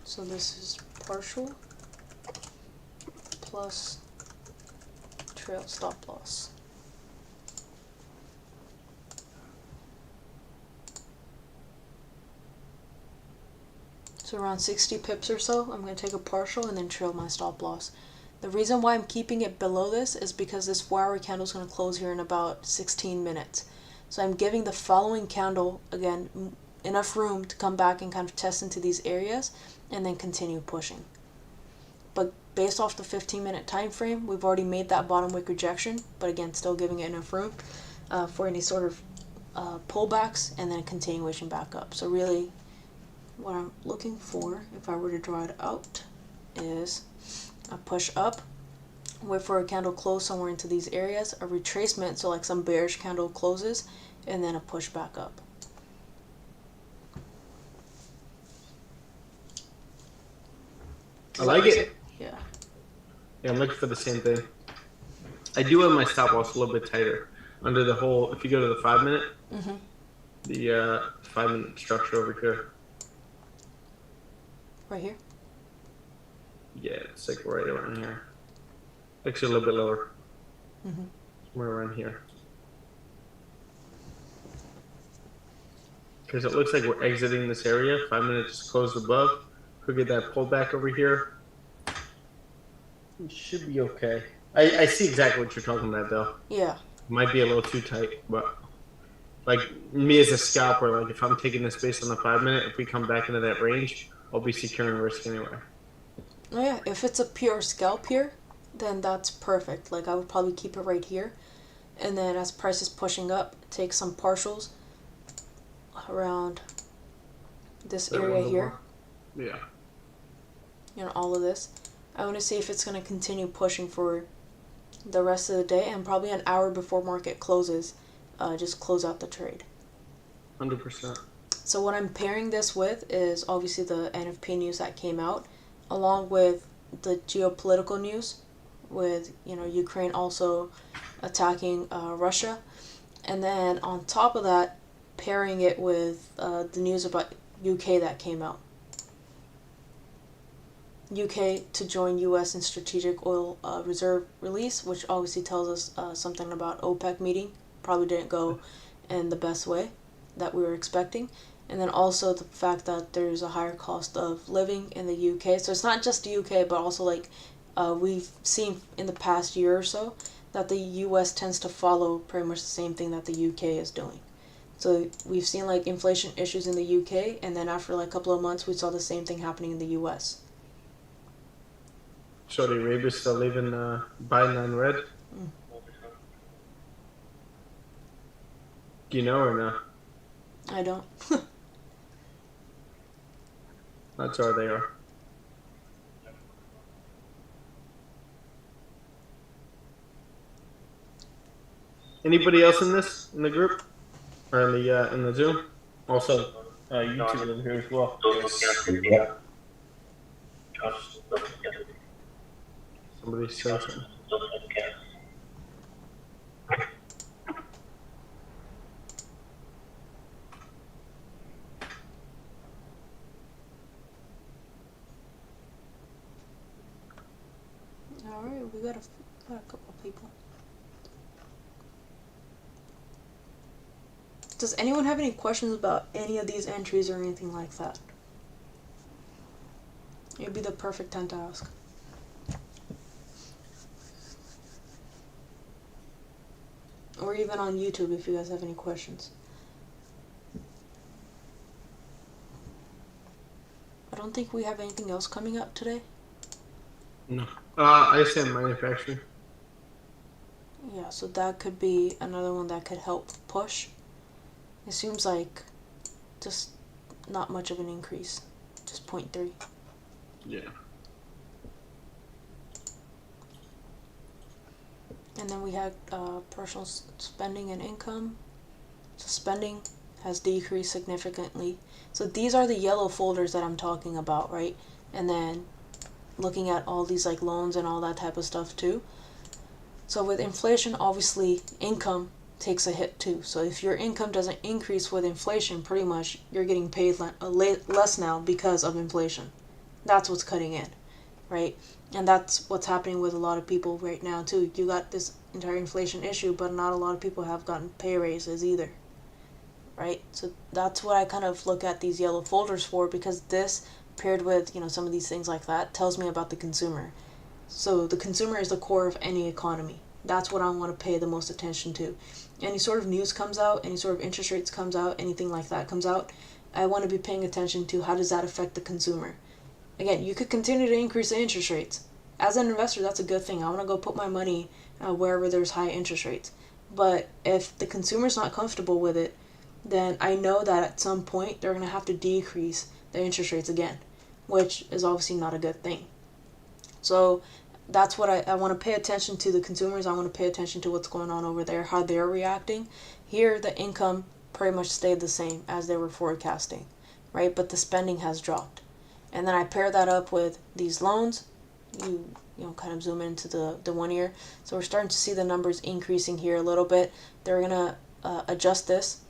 S2: So this is partial plus trail stop loss. So around 60 pips or so, I'm going to take a partial and then trail my stop loss. The reason why I'm keeping it below this is because this 4-hour candle is going to close here in about 16 minutes. So I'm giving the following candle, again, enough room to come back and kind of test into these areas and then continue pushing. But based off the 15-minute time frame, we've already made that bottom wick rejection, but again, still giving it enough room for any sort of pullbacks and then a continuation back up. So really, what I'm looking for, if I were to draw it out, is a push up, wait for a candle close somewhere into these areas, a retracement, so like some bearish candle closes, and then a push back up.
S4: I like it.
S2: Yeah.
S4: Yeah, I'm looking for the same thing. I do have my stop loss a little bit tighter under the whole. If you go to the 5-minute, the 5-minute structure over here.
S2: Right here?
S4: Yeah, it's like right around here. Actually, a little bit lower. Somewhere around here. Because it looks like we're exiting this area. 5 minutes just closed above. Could get that pullback over here. It should be okay. I see exactly what you're talking about, though.
S2: Yeah.
S4: Might be a little too tight, but like me as a scalper, like if I'm taking this based on the 5-minute, if we come back into that range, I'll be securing risk anyway.
S2: Oh yeah, if it's a pure scalp here, then that's perfect. Like I would probably keep it right here, and then as price is pushing up, take some partials around this area here.
S4: Yeah.
S2: You know, all of this. I want to see if it's going to continue pushing for the rest of the day, and probably an hour before market closes, just close out the trade.
S4: 100%.
S2: So what I'm pairing this with is obviously the NFP news that came out, along with the geopolitical news, with Ukraine also attacking Russia, and then on top of that, pairing it with the news about UK that came out. UK to join US in strategic oil reserve release, which obviously tells us something about OPEC meeting. Probably didn't go in the best way that we were expecting. And then also the fact that there's a higher cost of living in the UK. So it's not just the UK, but also like we've seen in the past year or so that the US tends to follow pretty much the same thing that the UK is doing. So we've seen like inflation issues in the UK, and then after like a couple of months, we saw the same thing happening in the US.
S4: Saudi Arabia still leaving Biden on red. Do you know or no?
S2: I don't.
S4: That's where they are. Anybody else in the group, or in the Zoom? Also, YouTube over here as well.
S1: Yeah.
S4: Somebody say something.
S2: All right, we got a couple of people. Does anyone have any questions about any of these entries or anything like that? It'd be the perfect time to ask. Or even on YouTube if you guys have any questions. I don't think we have anything else coming up today.
S4: No. I said manufacturing.
S2: Yeah, so that could be another one that could help push. It seems like just not much of an increase, just 0.3.
S4: Yeah.
S2: And then we had personal spending and income. So spending has decreased significantly. So these are the yellow folders that I'm talking about, right? And then looking at all these like loans and all that type of stuff too. So with inflation, obviously income takes a hit too. So if your income doesn't increase with inflation, pretty much you're getting paid less now because of inflation. That's what's cutting in, right? And that's what's happening with a lot of people right now too. You got this entire inflation issue, but not a lot of people have gotten pay raises either, right? So that's what I kind of look at these yellow folders for, because this paired with some of these things like that tells me about the consumer. So the consumer is the core of any economy. That's what I want to pay the most attention to. Any sort of news comes out, any sort of interest rates comes out, anything like that comes out, I want to be paying attention to how does that affect the consumer. Again, you could continue to increase the interest rates. As an investor, that's a good thing. I want to go put my money wherever there's high interest rates. But if the consumer's not comfortable with it, then I know that at some point they're going to have to decrease the interest rates again, which is obviously not a good thing. So that's what I want to pay attention to, the consumers. I want to pay attention to what's going on over there, how they're reacting. Here, the income pretty much stayed the same as they were forecasting, right? But the spending has dropped. And then I pair that up with these loans. You kind of zoom into the 1 year. So we're starting to see the numbers increasing here a little bit. They're going to adjust this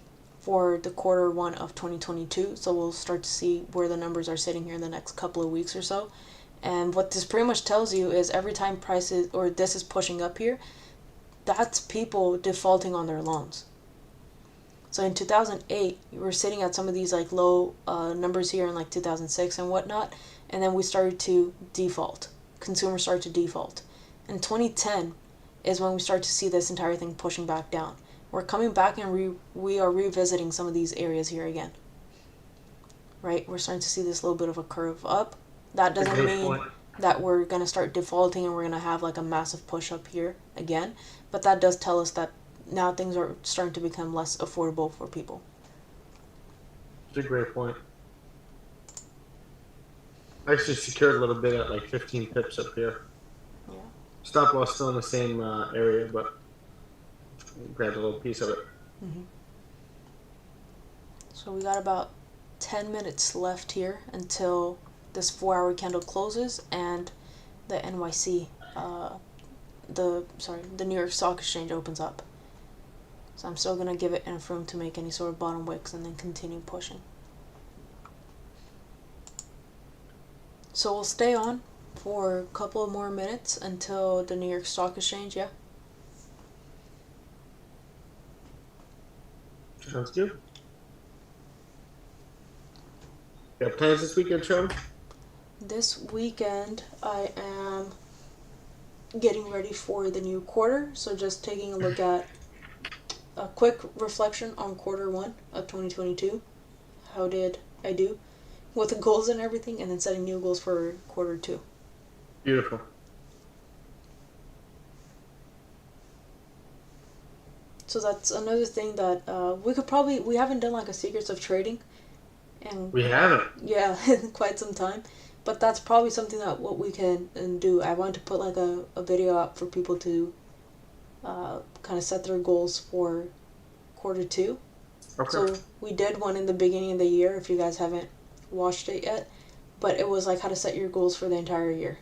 S2: for the Q1 of 2022. So we'll start to see where the numbers are sitting here in the next couple of weeks or so. And what this pretty much tells you is every time prices or this is pushing up here, that's people defaulting on their loans. So in 2008, we were sitting at some of these like low numbers here in like 2006 and whatnot, and then we started to default. Consumers started to default. In 2010 is when we start to see this entire thing pushing back down. We're coming back and we are revisiting some of these areas here again. Right? We're starting to see this little bit of a curve up. That doesn't mean that we're going to start defaulting and we're going to have like a massive push up here again, but that does tell us that now things are starting to become less affordable for people.
S4: It's a great point. I actually secured a little bit at like 15 pips up here.
S2: Yeah.
S4: Stop loss still in the same area, but grabbed a little piece of it.
S2: Mm-hmm. So we got about 10 minutes left here until this 4-hour candle closes and the NYC, the New York Stock Exchange opens up. So I'm still gonna give it enough room to make any sort of bottom wicks and then continue pushing. So we'll stay on for a couple of more minutes until the New York Stock Exchange, yeah?
S4: Sounds good. Got plans this weekend, Sean?
S2: This weekend I am getting ready for the new quarter, so just taking a look at a quick reflection on quarter 1 of 2022. How did I do with the goals and everything, and then setting new goals for quarter 2.
S4: Beautiful.
S2: So that's another thing that we haven't done like a secrets of trading, and
S4: We haven't.
S2: yeah, in quite some time. But that's probably something that what we can do. I want to put like a video up for people to kind of set their goals for quarter 2.
S4: Okay.
S2: So we did one in the beginning of the year, if you guys haven't watched it yet, but it was like how to set your goals for the entire year.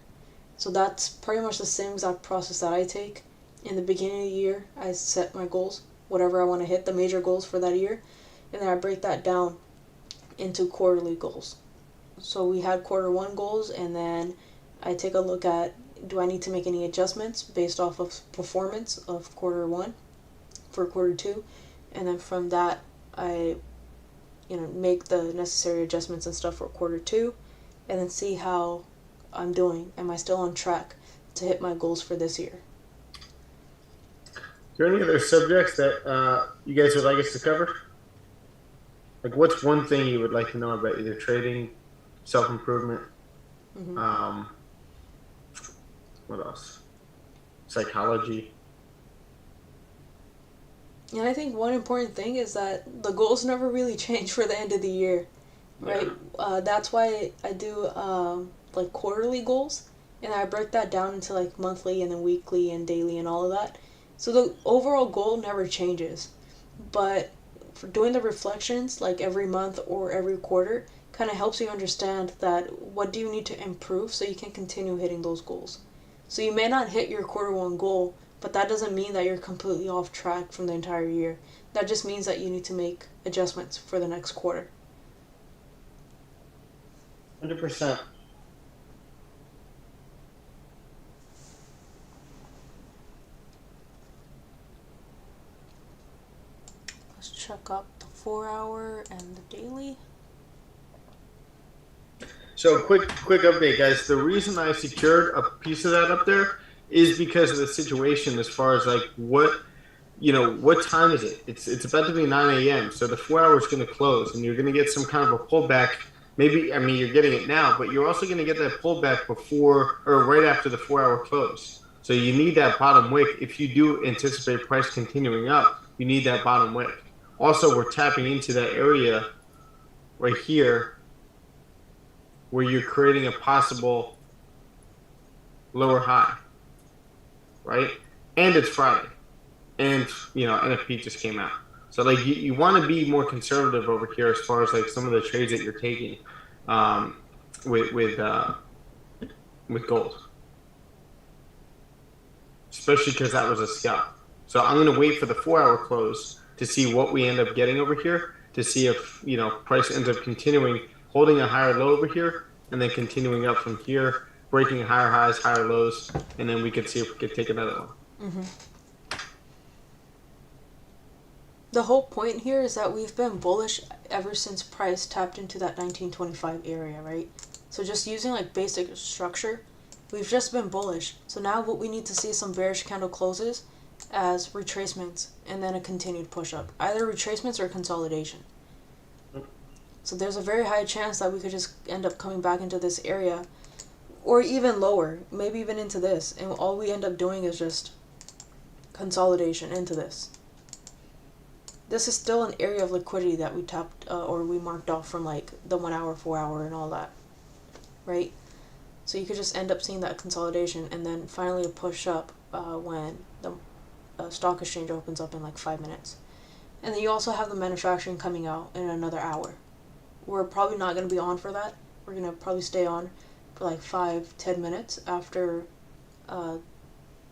S2: So that's pretty much the same exact process that I take. In the beginning of the year, I set my goals, whatever I want to hit, the major goals for that year, and then I break that down into quarterly goals. So we had quarter 1 goals, and then I take a look at, do I need to make any adjustments based off of performance of quarter 1 for quarter 2, and then from that I make the necessary adjustments and stuff for quarter 2, and then see how I'm doing. Am I still on track to hit my goals for this year?
S4: Are there any other subjects that you guys would like us to cover? Like, what's one thing you would like to know about either trading, self-improvement,
S2: Mm-hmm.
S4: what else? Psychology.
S2: And I think one important thing is that the goals never really change for the end of the year, right?
S4: Yeah.
S2: That's why I do like quarterly goals, and I break that down into like monthly and then weekly and daily and all of that. So the overall goal never changes, but for doing the reflections like every month or every quarter kind of helps you understand that what do you need to improve so you can continue hitting those goals. So you may not hit your quarter 1 goal, but that doesn't mean that you're completely off track from the entire year. That just means that you need to make adjustments for the next quarter.
S4: 100%.
S2: Let's check out the 4-hour and the daily.
S4: So quick update, guys. The reason I secured a piece of that up there is because of the situation as far as like what time is it? It's about to be 9 a.m. So the 4 hour is going to close, and you're going to get some kind of a pullback. Maybe, I mean, you're getting it now, but you're also going to get that pullback before or right after the 4 hour close. So you need that bottom wick. If you do anticipate price continuing up, you need that bottom wick. Also, we're tapping into that area right here where you're creating a possible lower high, right? And it's Friday, and NFP just came out. So like you want to be more conservative over here as far as like some of the trades that you're taking with gold, especially because that was a scalp. So I'm going to wait for the 4 hour close to see what we end up getting over here, to see if price ends up continuing holding a higher low over here and then continuing up from here, breaking higher highs, higher lows, and then we could see if we could take another one.
S2: Mm-hmm. The whole point here is that we've been bullish ever since price tapped into that 1925 area, right? So just using like basic structure, we've just been bullish. So now what we need to see is some bearish candle closes as retracements and then a continued push up. Either retracements or consolidation. So there's a very high chance that we could just end up coming back into this area or even lower, maybe even into this. And all we end up doing is just consolidation into this. This is still an area of liquidity that we tapped or we marked off from like the 1 hour, 4 hour and all that, right? So you could just end up seeing that consolidation and then finally a push up when the stock exchange opens up in like 5 minutes. And then you also have the manufacturing coming out in another hour. We're probably not going to be on for that. We're going to probably stay on for like 5-10 minutes after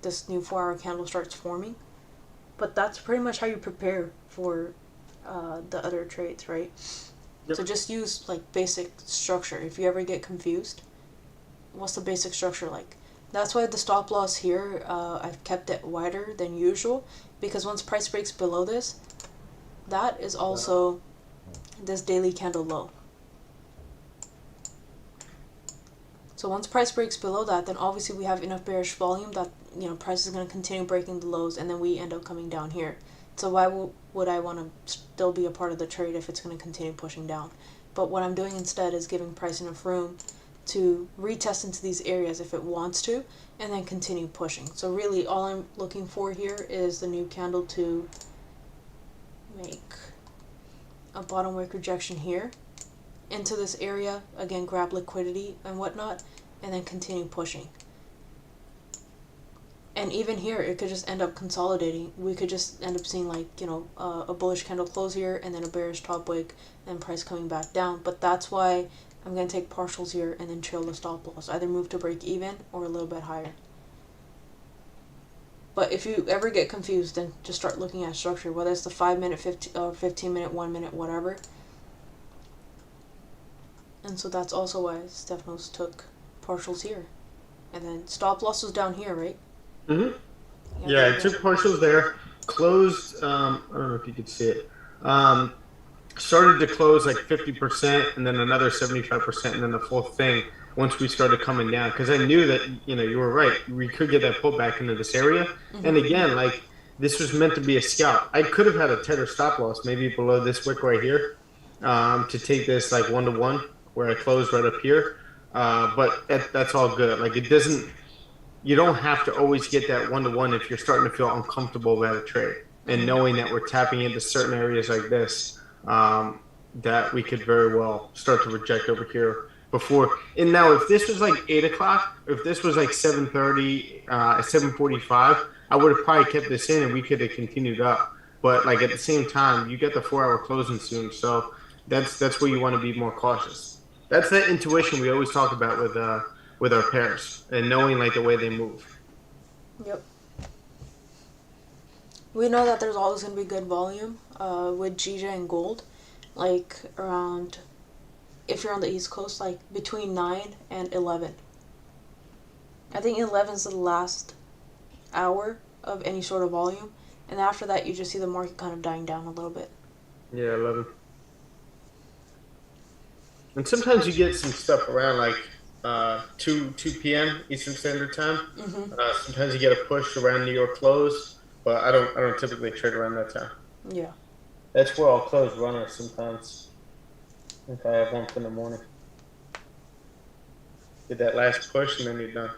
S2: this new 4-hour candle starts forming. But that's pretty much how you prepare for the other trades, right? Yep. So just use like basic structure. If you ever get confused, what's the basic structure like? That's why the stop loss here, I've kept it wider than usual, because once price breaks below this, that is also this daily candle low. So once price breaks below that, then obviously we have enough bearish volume that, you know, price is going to continue breaking the lows, and then we end up coming down here. So why would I want to still be a part of the trade if it's going to continue pushing down? But what I'm doing instead is giving price enough room to retest into these areas if it wants to, and then continue pushing. So really all I'm looking for here is the new candle to make a bottom wick rejection here into this area, again grab liquidity and whatnot, and then continue pushing. And even here it could just end up consolidating. We could just end up seeing like, you know, a bullish candle close here and then a bearish top wick and price coming back down. But that's why I'm going to take partials here and then trail the stop loss. Either move to break even or a little bit higher. But if you ever get confused, then just start looking at structure, whether it's the 5 minute, 15 minute, 1 minute, whatever. And so that's also why Stefanos took partials here. And then stop loss was down here, right?
S4: Mm-hmm. Yeah, I took partials there. Closed, I don't know if you could see it. Started to close like 50% and then another 75% and then the full thing once we started coming down, because I knew that, you know, you were right, we could get that pullback into this area. Mm-hmm. And again, like, this was meant to be a scalp. I could have had a tighter stop loss maybe below this wick right here, to take this like 1-to-1 where I closed right up here, but that's all good. Like, it doesn't, you don't have to always get that 1-to-1 if you're starting to feel uncomfortable about a trade, and knowing that we're tapping into certain areas like this, that we could very well start to reject over here before. And now if this was like 8 o'clock, if this was like 7:30, 7:45, I would have probably kept this in and we could have continued up. But like at the same time, you get the 4-hour closing soon, so that's where you want to be more cautious. That's that intuition we always talk about with our pairs and knowing like the way they move.
S2: Yep. We know that there's always going to be good volume with GJ and gold, like around, if you're on the East Coast, like between 9 and 11. I think 11 is the last hour of any sort of volume, and after that you just see the market kind of dying down a little bit.
S4: Yeah, 11. And sometimes you get some stuff around like 2 p.m. Eastern Standard Time. Mm-hmm. Sometimes you get a push around New York close, but I don't typically trade around that time.
S2: Yeah.
S4: That's where I'll close runners sometimes. If I have one in the morning. Get that last push and then you're done.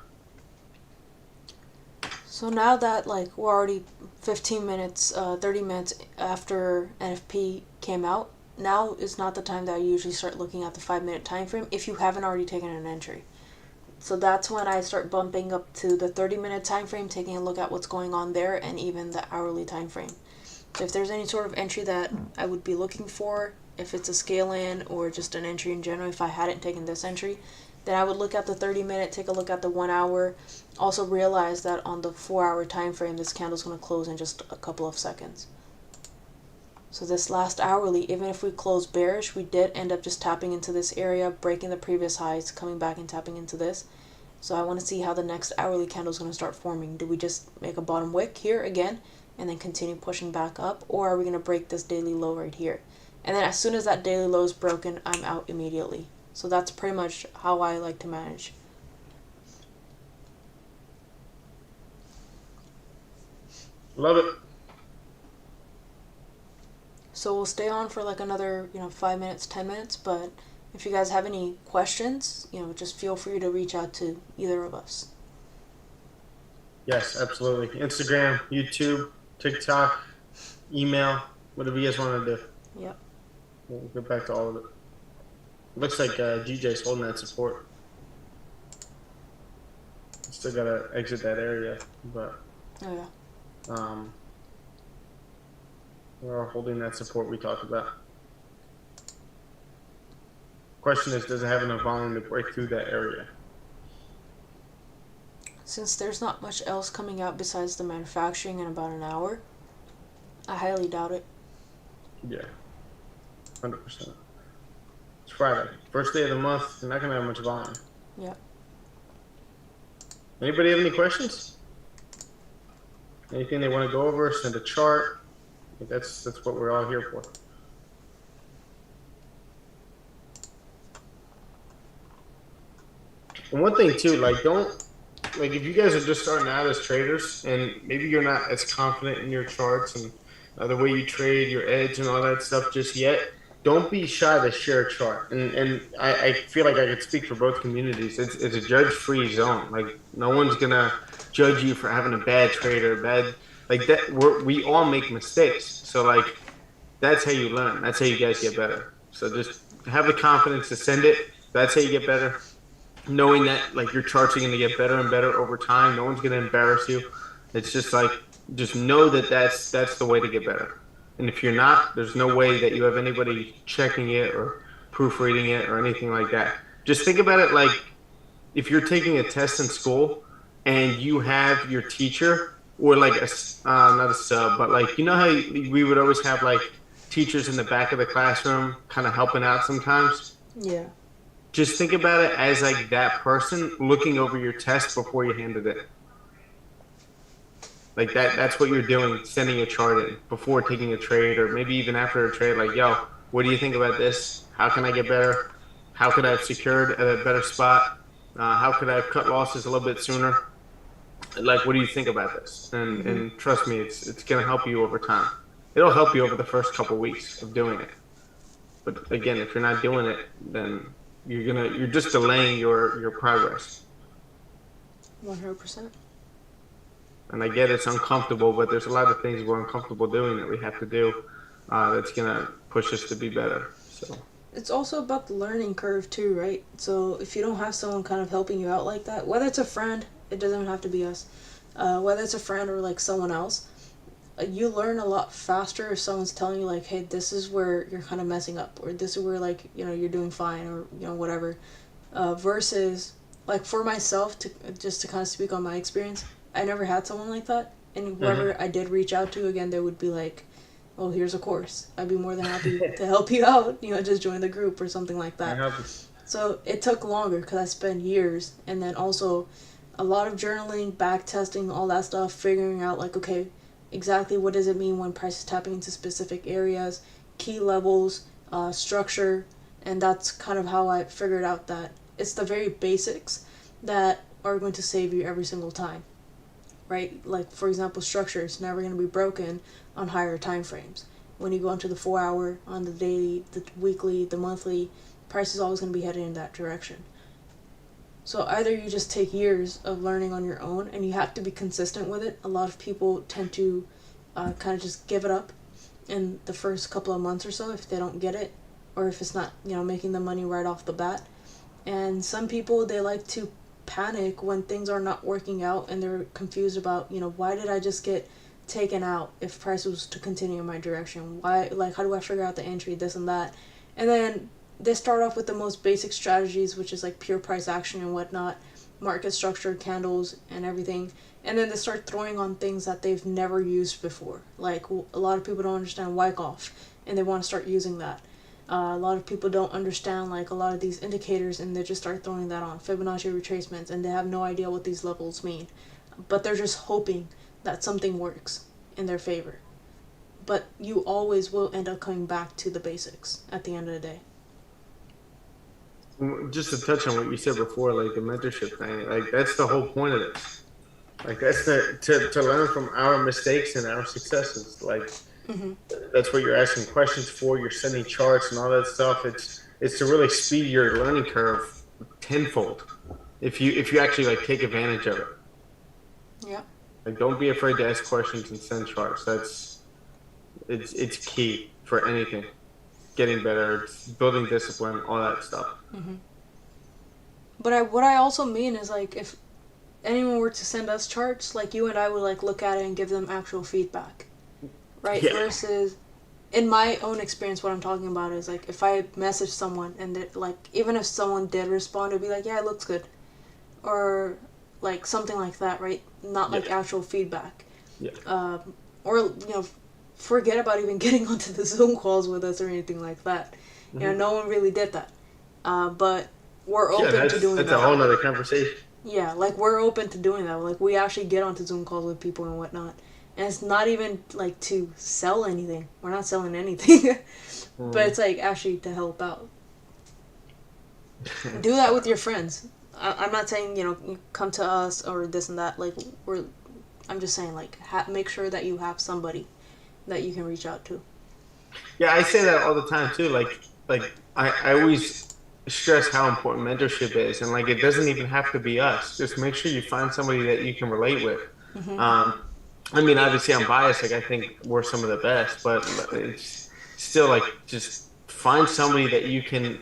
S2: So now that like we're already 15 minutes, 30 minutes after NFP came out, now is not the time that I usually start looking at the 5-minute time frame if you haven't already taken an entry. So that's when I start bumping up to the 30-minute time frame, taking a look at what's going on there, and even the hourly time frame. So if there's any sort of entry that I would be looking for, if it's a scale in or just an entry in general, if I hadn't taken this entry, then I would look at the 30-minute, take a look at the 1 hour, also realize that on the 4-hour time frame, this candle's going to close in just a couple of seconds. So this last hourly, even if we close bearish, we did end up just tapping into this area, breaking the previous highs, coming back and tapping into this. So I want to see how the next hourly candle is going to start forming. Do we just make a bottom wick here again and then continue pushing back up, or are we going to break this daily low right here? And then as soon as that daily low is broken, I'm out immediately. So that's pretty much how I like to manage.
S4: Love it.
S2: So we'll stay on for like another, 5 minutes, 10 minutes, but if you guys have any questions, just feel free to reach out to either of us.
S4: Yes, absolutely. Instagram, YouTube, TikTok, email, whatever you guys want to do.
S2: Yep.
S4: We'll get back to all of it. Looks like GJ's holding that support. Still gotta exit that area, but
S2: Oh yeah.
S4: um, we're holding that support we talked about. Question is, does it have enough volume to break through that area?
S2: Since there's not much else coming out besides the manufacturing in about an hour, I highly doubt it.
S4: Yeah, 100%. It's Friday, first day of the month. You're not gonna have much volume.
S2: Yep.
S4: Anybody have any questions? Anything they want to go over? Send a chart. That's what we're all here for. And one thing too, like if you guys are just starting out as traders and maybe you're not as confident in your charts and the way you trade, your edge and all that stuff just yet, don't be shy to share a chart. And I feel like I could speak for both communities. It's a judge-free zone. Like no one's gonna judge you for having a bad trade or bad like that. We all make mistakes. So like that's how you learn. That's how you guys get better. So just have the confidence to send it. That's how you get better. Knowing that like your charts are going to get better and better over time. No one's going to embarrass you. It's just like just know that that's the way to get better. And if you're not, there's no way that you have anybody checking it or proofreading it or anything like that. Just think about it like if you're taking a test in school and you have your teacher or like not a sub, but like you know how we would always have like teachers in the back of the classroom kind of helping out sometimes.
S2: Yeah.
S4: Just think about it as like that person looking over your test before you handed it. Like that's what you're doing, sending a chart in before taking a trade or maybe even after a trade. Like, yo, what do you think about this? How can I get better? How could I have secured at a better spot? How could I have cut losses a little bit sooner? Like, what do you think about this? And trust me, it's going to help you over time. It'll help you over the first couple weeks of doing it. But again, if you're not doing it, then you're just delaying your progress.
S2: 100%.
S4: And I get it's uncomfortable, but there's a lot of things we're uncomfortable doing that we have to do that's gonna push us to be better. So
S2: It's also about the learning curve too, right? So if you don't have someone kind of helping you out like that, whether it's a friend, it doesn't have to be us, whether it's a friend or like someone else, you learn a lot faster if someone's telling you like, hey, this is where you're kind of messing up, or this is where like you're doing fine, or whatever, versus like for myself to just to kind of speak on my experience, I never had someone like that, and whoever I did reach out to, again, they would be like, well, here's a course, I'd be more than happy to help you out, just join the group or something like that. So it took longer because I spent years, and then also a lot of journaling, back testing, all that stuff, figuring out like, okay, exactly what does it mean when price is tapping into specific areas, key levels, structure, and that's kind of how I figured out that it's the very basics that are going to save you every single time, right? Like, for example, structure is never going to be broken on higher time frames. When you go into the 4 hour, on the daily, the weekly, the monthly, price is always going to be headed in that direction. So either you just take years of learning on your own and you have to be consistent with it. A lot of people tend to kind of just give it up in the first couple of months or so if they don't get it, or if it's not making the money right off the bat. And some people, they like to panic when things are not working out and they're confused about why did I just get taken out if price was to continue in my direction? Why, like, how do I figure out the entry, this and that? And then they start off with the most basic strategies, which is like pure price action and whatnot, market structure, candles, and everything. And then they start throwing on things that they've never used before. Like, a lot of people don't understand Wyckoff, and they want to start using that. A lot of people don't understand like a lot of these indicators, and they just start throwing that on Fibonacci retracements, and they have no idea what these levels mean. But they're just hoping that something works in their favor. But you always will end up coming back to the basics at the end of the day.
S4: just to touch on what you said before, like the mentorship thing, like that's the whole point of this. Like that's to learn from our mistakes and our successes. Like that's what you're asking questions for. You're sending charts and all that stuff. It's to really speed your learning curve tenfold. If you actually like take advantage of it.
S2: Yeah.
S4: Like don't be afraid to ask questions and send charts. It's key for anything. Getting better, building discipline, all that stuff.
S2: But what I also mean is like anyone were to send us charts, like you and I would like look at it and give them actual feedback, right?
S4: Yeah.
S2: Versus, in my own experience, what I'm talking about is like if I message someone and like even if someone did respond, it'd be like, yeah, it looks good, or like something like that, right? Not like actual feedback.
S4: Yeah.
S2: Or forget about even getting onto the Zoom calls with us or anything like that. No one really did that. But we're open to doing that.
S4: That's a whole other conversation.
S2: Yeah, like we're open to doing that. Like we actually get onto Zoom calls with people and whatnot. And it's not even like to sell anything. We're not selling anything. But it's like actually to help out. Do that with your friends. I'm not saying, you come to us or this and that. Like I'm just saying like make sure that you have somebody that you can reach out to.
S4: Yeah, I say that all the time too. Like I always stress how important mentorship is, and like it doesn't even have to be us. Just make sure you find somebody that you can relate with. I mean, obviously I'm biased. Like I think we're some of the best, but it's still like just find somebody that you can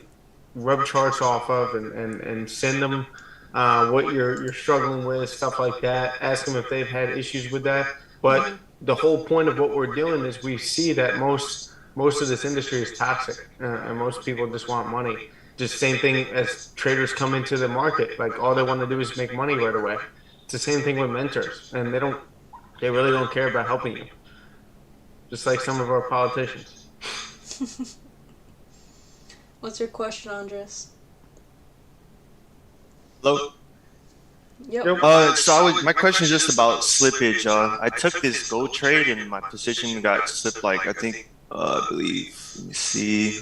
S4: rub charts off of and send them what you're struggling with, stuff like that. Ask them if they've had issues with that. But the whole point of what we're doing is we see that most of this industry is toxic, and most people just want money. Just same thing as traders come into the market. Like all they want to do is make money right away. It's the same thing with mentors, and they really don't care about helping you. Just like some of our politicians.
S2: What's your question, Andres?
S5: Hello.
S2: Yep.
S5: My question is just about slippage. I took this gold trade and my position got slipped like I believe, let me see,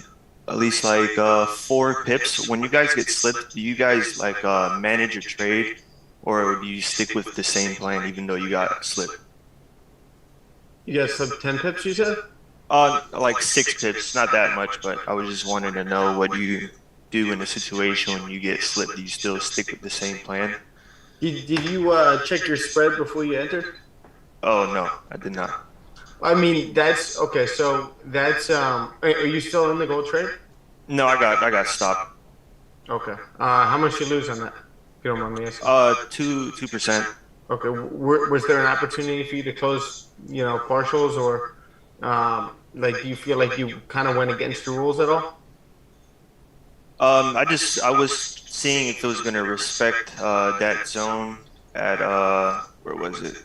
S5: at least like 4 pips. When you guys get slipped, do you guys like manage your trade, or do you stick with the same plan even though you got slipped?
S4: You got slipped 10 pips, you said?
S5: Like 6 pips, not that much, but I was just wanting to know what do you do in a situation when you get slipped? Do you still stick with the same plan?
S4: Did you check your spread before you entered?
S5: Oh no, I did not.
S4: I mean, that's okay. So that's are you still in the gold trade?
S5: No, I got stopped.
S4: Okay. How much you lose on that? If you don't mind me asking.
S5: 2%.
S4: Okay. Was there an opportunity for you to close, partials, or like do you feel like you kind of went against the rules at all?
S5: I was seeing if it was gonna respect that zone at where was it?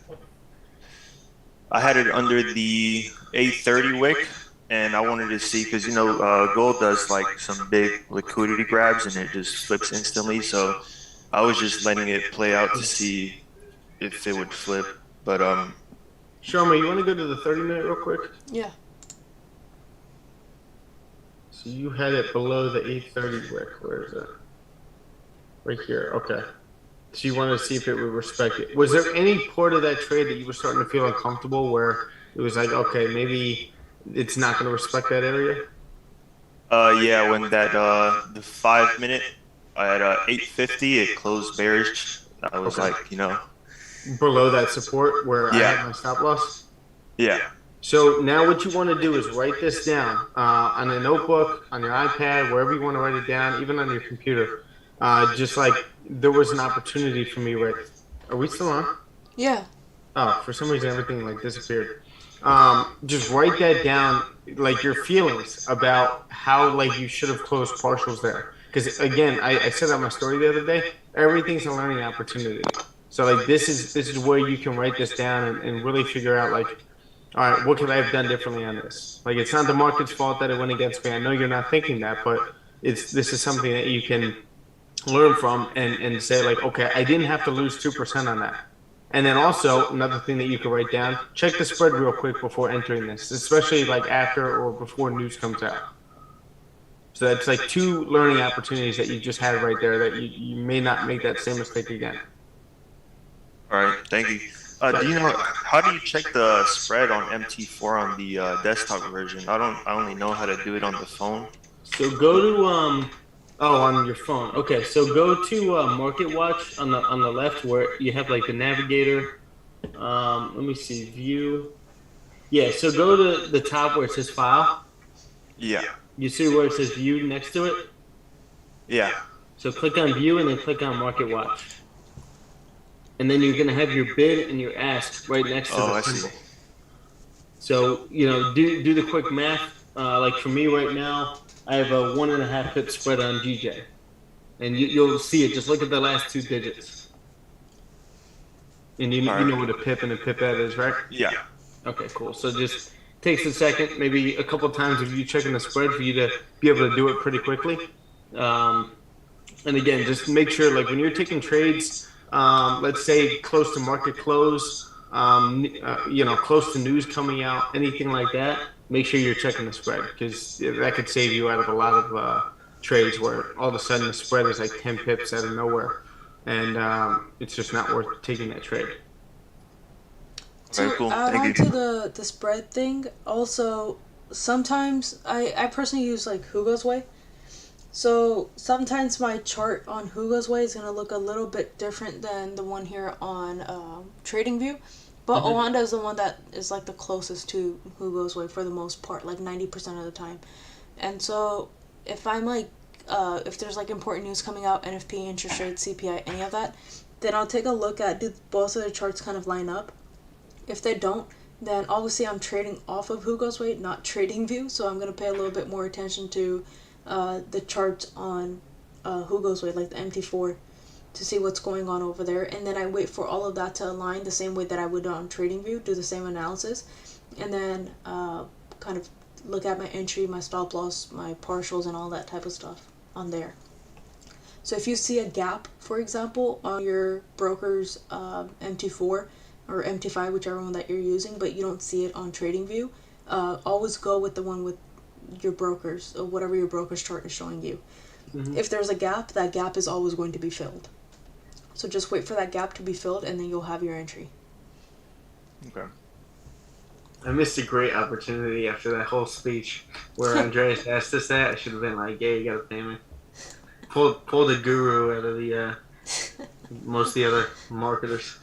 S5: I had it under the 830 wick, and I wanted to see because gold does like some big liquidity grabs and it just flips instantly. So I was just letting it play out to see if it would flip. But
S4: Sharma, you want to go to the 30-minute real quick?
S2: Yeah.
S4: So you had it below the 830 wick. Where is it? Right here. Okay. So you wanted to see if it would respect it. Was there any part of that trade that you were starting to feel uncomfortable where it was like, okay, maybe it's not going to respect that area?
S5: Yeah, when that the 5 minute at 850 it closed bearish. I was like,
S4: below that support where I
S5: Yeah.
S4: had my stop loss?
S5: yeah.
S4: So now what you want to do is write this down on a notebook, on your iPad, wherever you want to write it down, even on your computer. Just like there was an opportunity for me right. Are we still on?
S2: Yeah.
S4: Oh, for some reason everything like disappeared. Just write that down, like your feelings about how like you should have closed partials there. Because again, I said on my story the other day, everything's a learning opportunity. So like this is where you can write this down and really figure out like, all right, what could I have done differently on this? Like it's not the market's fault that it went against me. I know you're not thinking that, but this is something that you can learn from and say like, okay, I didn't have to lose 2% on that. And then also another thing that you can write down, check the spread real quick before entering this, especially like after or before news comes out. So that's like 2 learning opportunities that you just had right there that you may not make that same mistake again.
S5: All right, thank you. Do you know how do you check the spread on MT4 on the desktop version? I only know how to do it on the phone.
S4: So go to on your phone. Okay, so go to Market Watch on the left where you have like the navigator. Let me see, view. Yeah, so go to the top where it says file.
S5: Yeah.
S4: You see where it says view next to it?
S5: Yeah.
S4: So click on view and then click on Market Watch. and then you're gonna have your bid and your ask right next to
S5: Oh,
S4: the
S5: I
S4: symbol.
S5: see.
S4: So do the quick math. Like for me right now, I have a 1.5 pip spread on GJ, and you'll see it. Just look at the last two digits, and
S5: All
S4: you
S5: right.
S4: know what a pip and a pipette is, right?
S5: Yeah.
S4: Okay, cool. So just takes a second, maybe a couple times of you checking the spread for you to be able to do it pretty quickly. Um, and again, just make sure, like when you're taking trades, let's say close to market close, close to news coming out, anything like that, make sure you're checking the spread because that could save you out of a lot of trades where all of a sudden the spread is like 10 pips out of nowhere. And it's just not worth taking that trade.
S5: Very
S2: To
S5: cool.
S2: add
S5: Thank
S2: on
S5: you.
S2: to the spread thing, also sometimes I personally use like Hugo's Way. So sometimes my chart on Hugo's Way is gonna look a little bit different than the one here on TradingView, but Oanda is the one that is like the closest to Hugo's Way for the most part, like 90% of the time. And so if I'm like if there's like important news coming out, NFP, interest rates, CPI, any of that, then I'll take a look at do both of the charts kind of line up. If they don't, then obviously I'm trading off of Hugo's Way, not TradingView, so I'm going to pay a little bit more attention to the charts on Hugo's Way, like the MT4, to see what's going on over there. And then I wait for all of that to align the same way that I would on TradingView, do the same analysis, and then kind of look at my entry, my stop loss, my partials, and all that type of stuff on there. So if you see a gap, for example, on your broker's MT4, or MT5, whichever one that you're using, but you don't see it on TradingView, always go with the one with your brokers, or whatever your broker's chart is showing you.
S4: Mm-hmm.
S2: If there's a gap, that gap is always going to be filled. So just wait for that gap to be filled, and then you'll have your entry.
S5: Okay.
S4: I missed a great opportunity after that whole speech where Andreas asked us that. I should have been like, "Yeah, you gotta pay me." Pull the guru out of the most of the other marketers.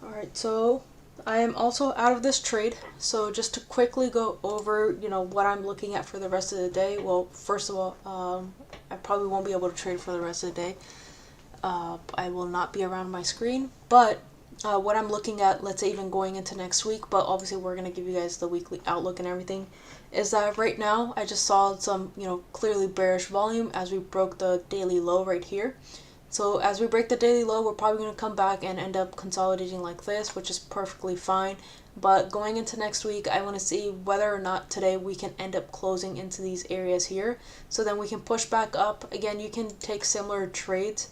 S2: Alright, so I am also out of this trade. So just to quickly go over, what I'm looking at for the rest of the day. Well, first of all, I probably won't be able to trade for the rest of the day. I will not be around my screen, but what I'm looking at, let's say even going into next week, but obviously we're going to give you guys the weekly outlook and everything, is that right now I just saw some, clearly bearish volume as we broke the daily low right here. So as we break the daily low, we're probably going to come back and end up consolidating like this, which is perfectly fine. But going into next week, I want to see whether or not today we can end up closing into these areas here. So then we can push back up. Again, you can take similar trades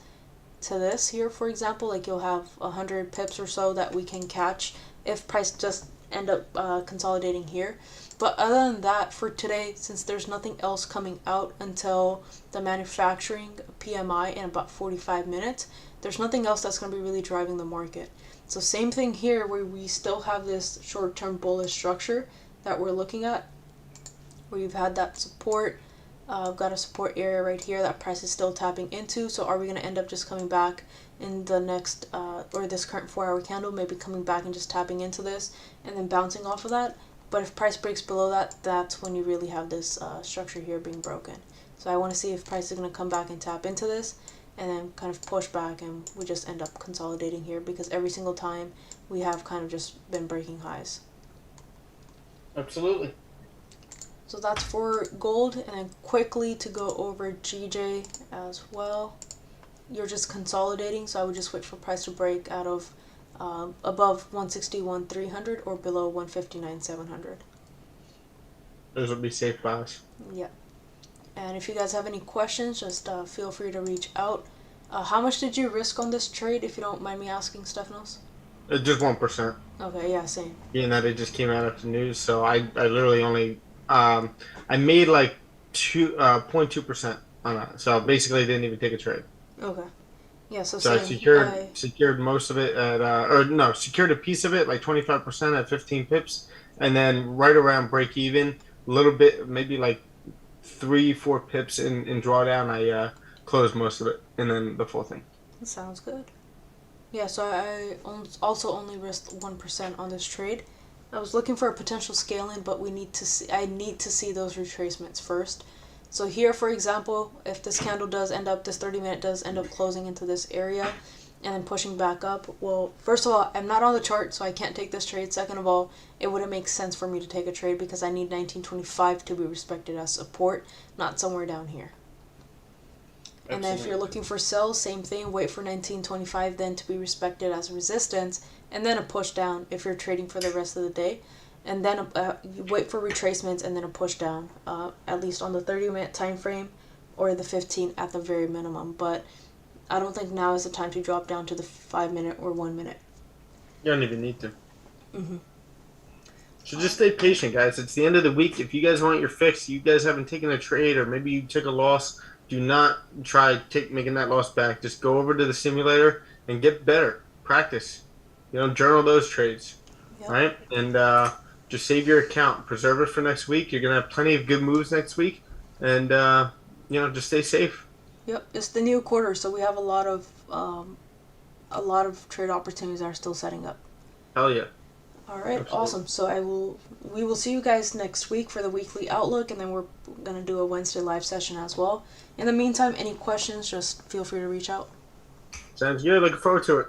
S2: to this here, for example. Like you'll have 100 pips or so that we can catch if price just end up consolidating here. But other than that, for today, since there's nothing else coming out until the manufacturing PMI in about 45 minutes, there's nothing else that's going to be really driving the market. So same thing here, where we still have this short-term bullish structure that we're looking at, where you've had that support. I've got a support area right here that price is still tapping into. So are we going to end up just coming back in the next, or this current 4-hour candle, maybe coming back and just tapping into this and then bouncing off of that? But if price breaks below that, that's when you really have this structure here being broken. So I want to see if price is going to come back and tap into this and then kind of push back, and we just end up consolidating here because every single time we have kind of just been breaking highs.
S4: Absolutely.
S2: So that's for gold. And then quickly to go over GJ as well. You're just consolidating, so I would just wait for price to break out of above 161,300 or below 159,700.
S4: Those would be safe buys.
S2: Yeah. And if you guys have any questions, just feel free to reach out. How much did you risk on this trade, if you don't mind me asking, Stefanos?
S4: Just 1%.
S2: Okay, yeah, same.
S4: Being that it just came out after news, so I literally only I made like 0.2% on that. So basically, I didn't even take a trade.
S2: Okay. Yeah, so
S4: So
S2: same.
S4: I secured most of it at secured a piece of it, like 25% at 15 pips, and then right around break even, a little bit, maybe like 3-4 pips in drawdown. I closed most of it, and then the full thing.
S2: That sounds good. Yeah, so I also only risked 1% on this trade. I was looking for a potential scaling, but I need to see those retracements first. So here, for example, if this candle does end up, this 30-minute does end up closing into this area, and then pushing back up. Well, first of all, I'm not on the chart, so I can't take this trade. Second of all, it wouldn't make sense for me to take a trade because I need 1925 to be respected as support, not somewhere down here. And then if you're looking for sell, same thing, wait for 1925 then to be respected as resistance, and then a push down if you're trading for the rest of the day. And then you wait for retracements and then a push down, at least on the 30-minute time frame or the 15 at the very minimum. But I don't think now is the time to drop down to the 5-minute or 1 minute.
S4: You don't even need to. So just stay patient, guys. It's the end of the week. If you guys want your fix, you guys haven't taken a trade or maybe you took a loss, do not try making that loss back. Just go over to the simulator and get better. Practice. Journal those trades.
S2: Yep.
S4: Right? And just save your account. Preserve it for next week. You're going to have plenty of good moves next week. And, just stay safe.
S2: Yep, it's the new quarter, so we have a lot of trade opportunities that are still setting up.
S4: Hell yeah.
S2: All right,
S4: Absolutely.
S2: awesome. So we will see you guys next week for the weekly outlook, and then we're gonna do a Wednesday live session as well. In the meantime, any questions, just feel free to reach out.
S4: Sounds good. Looking forward to it.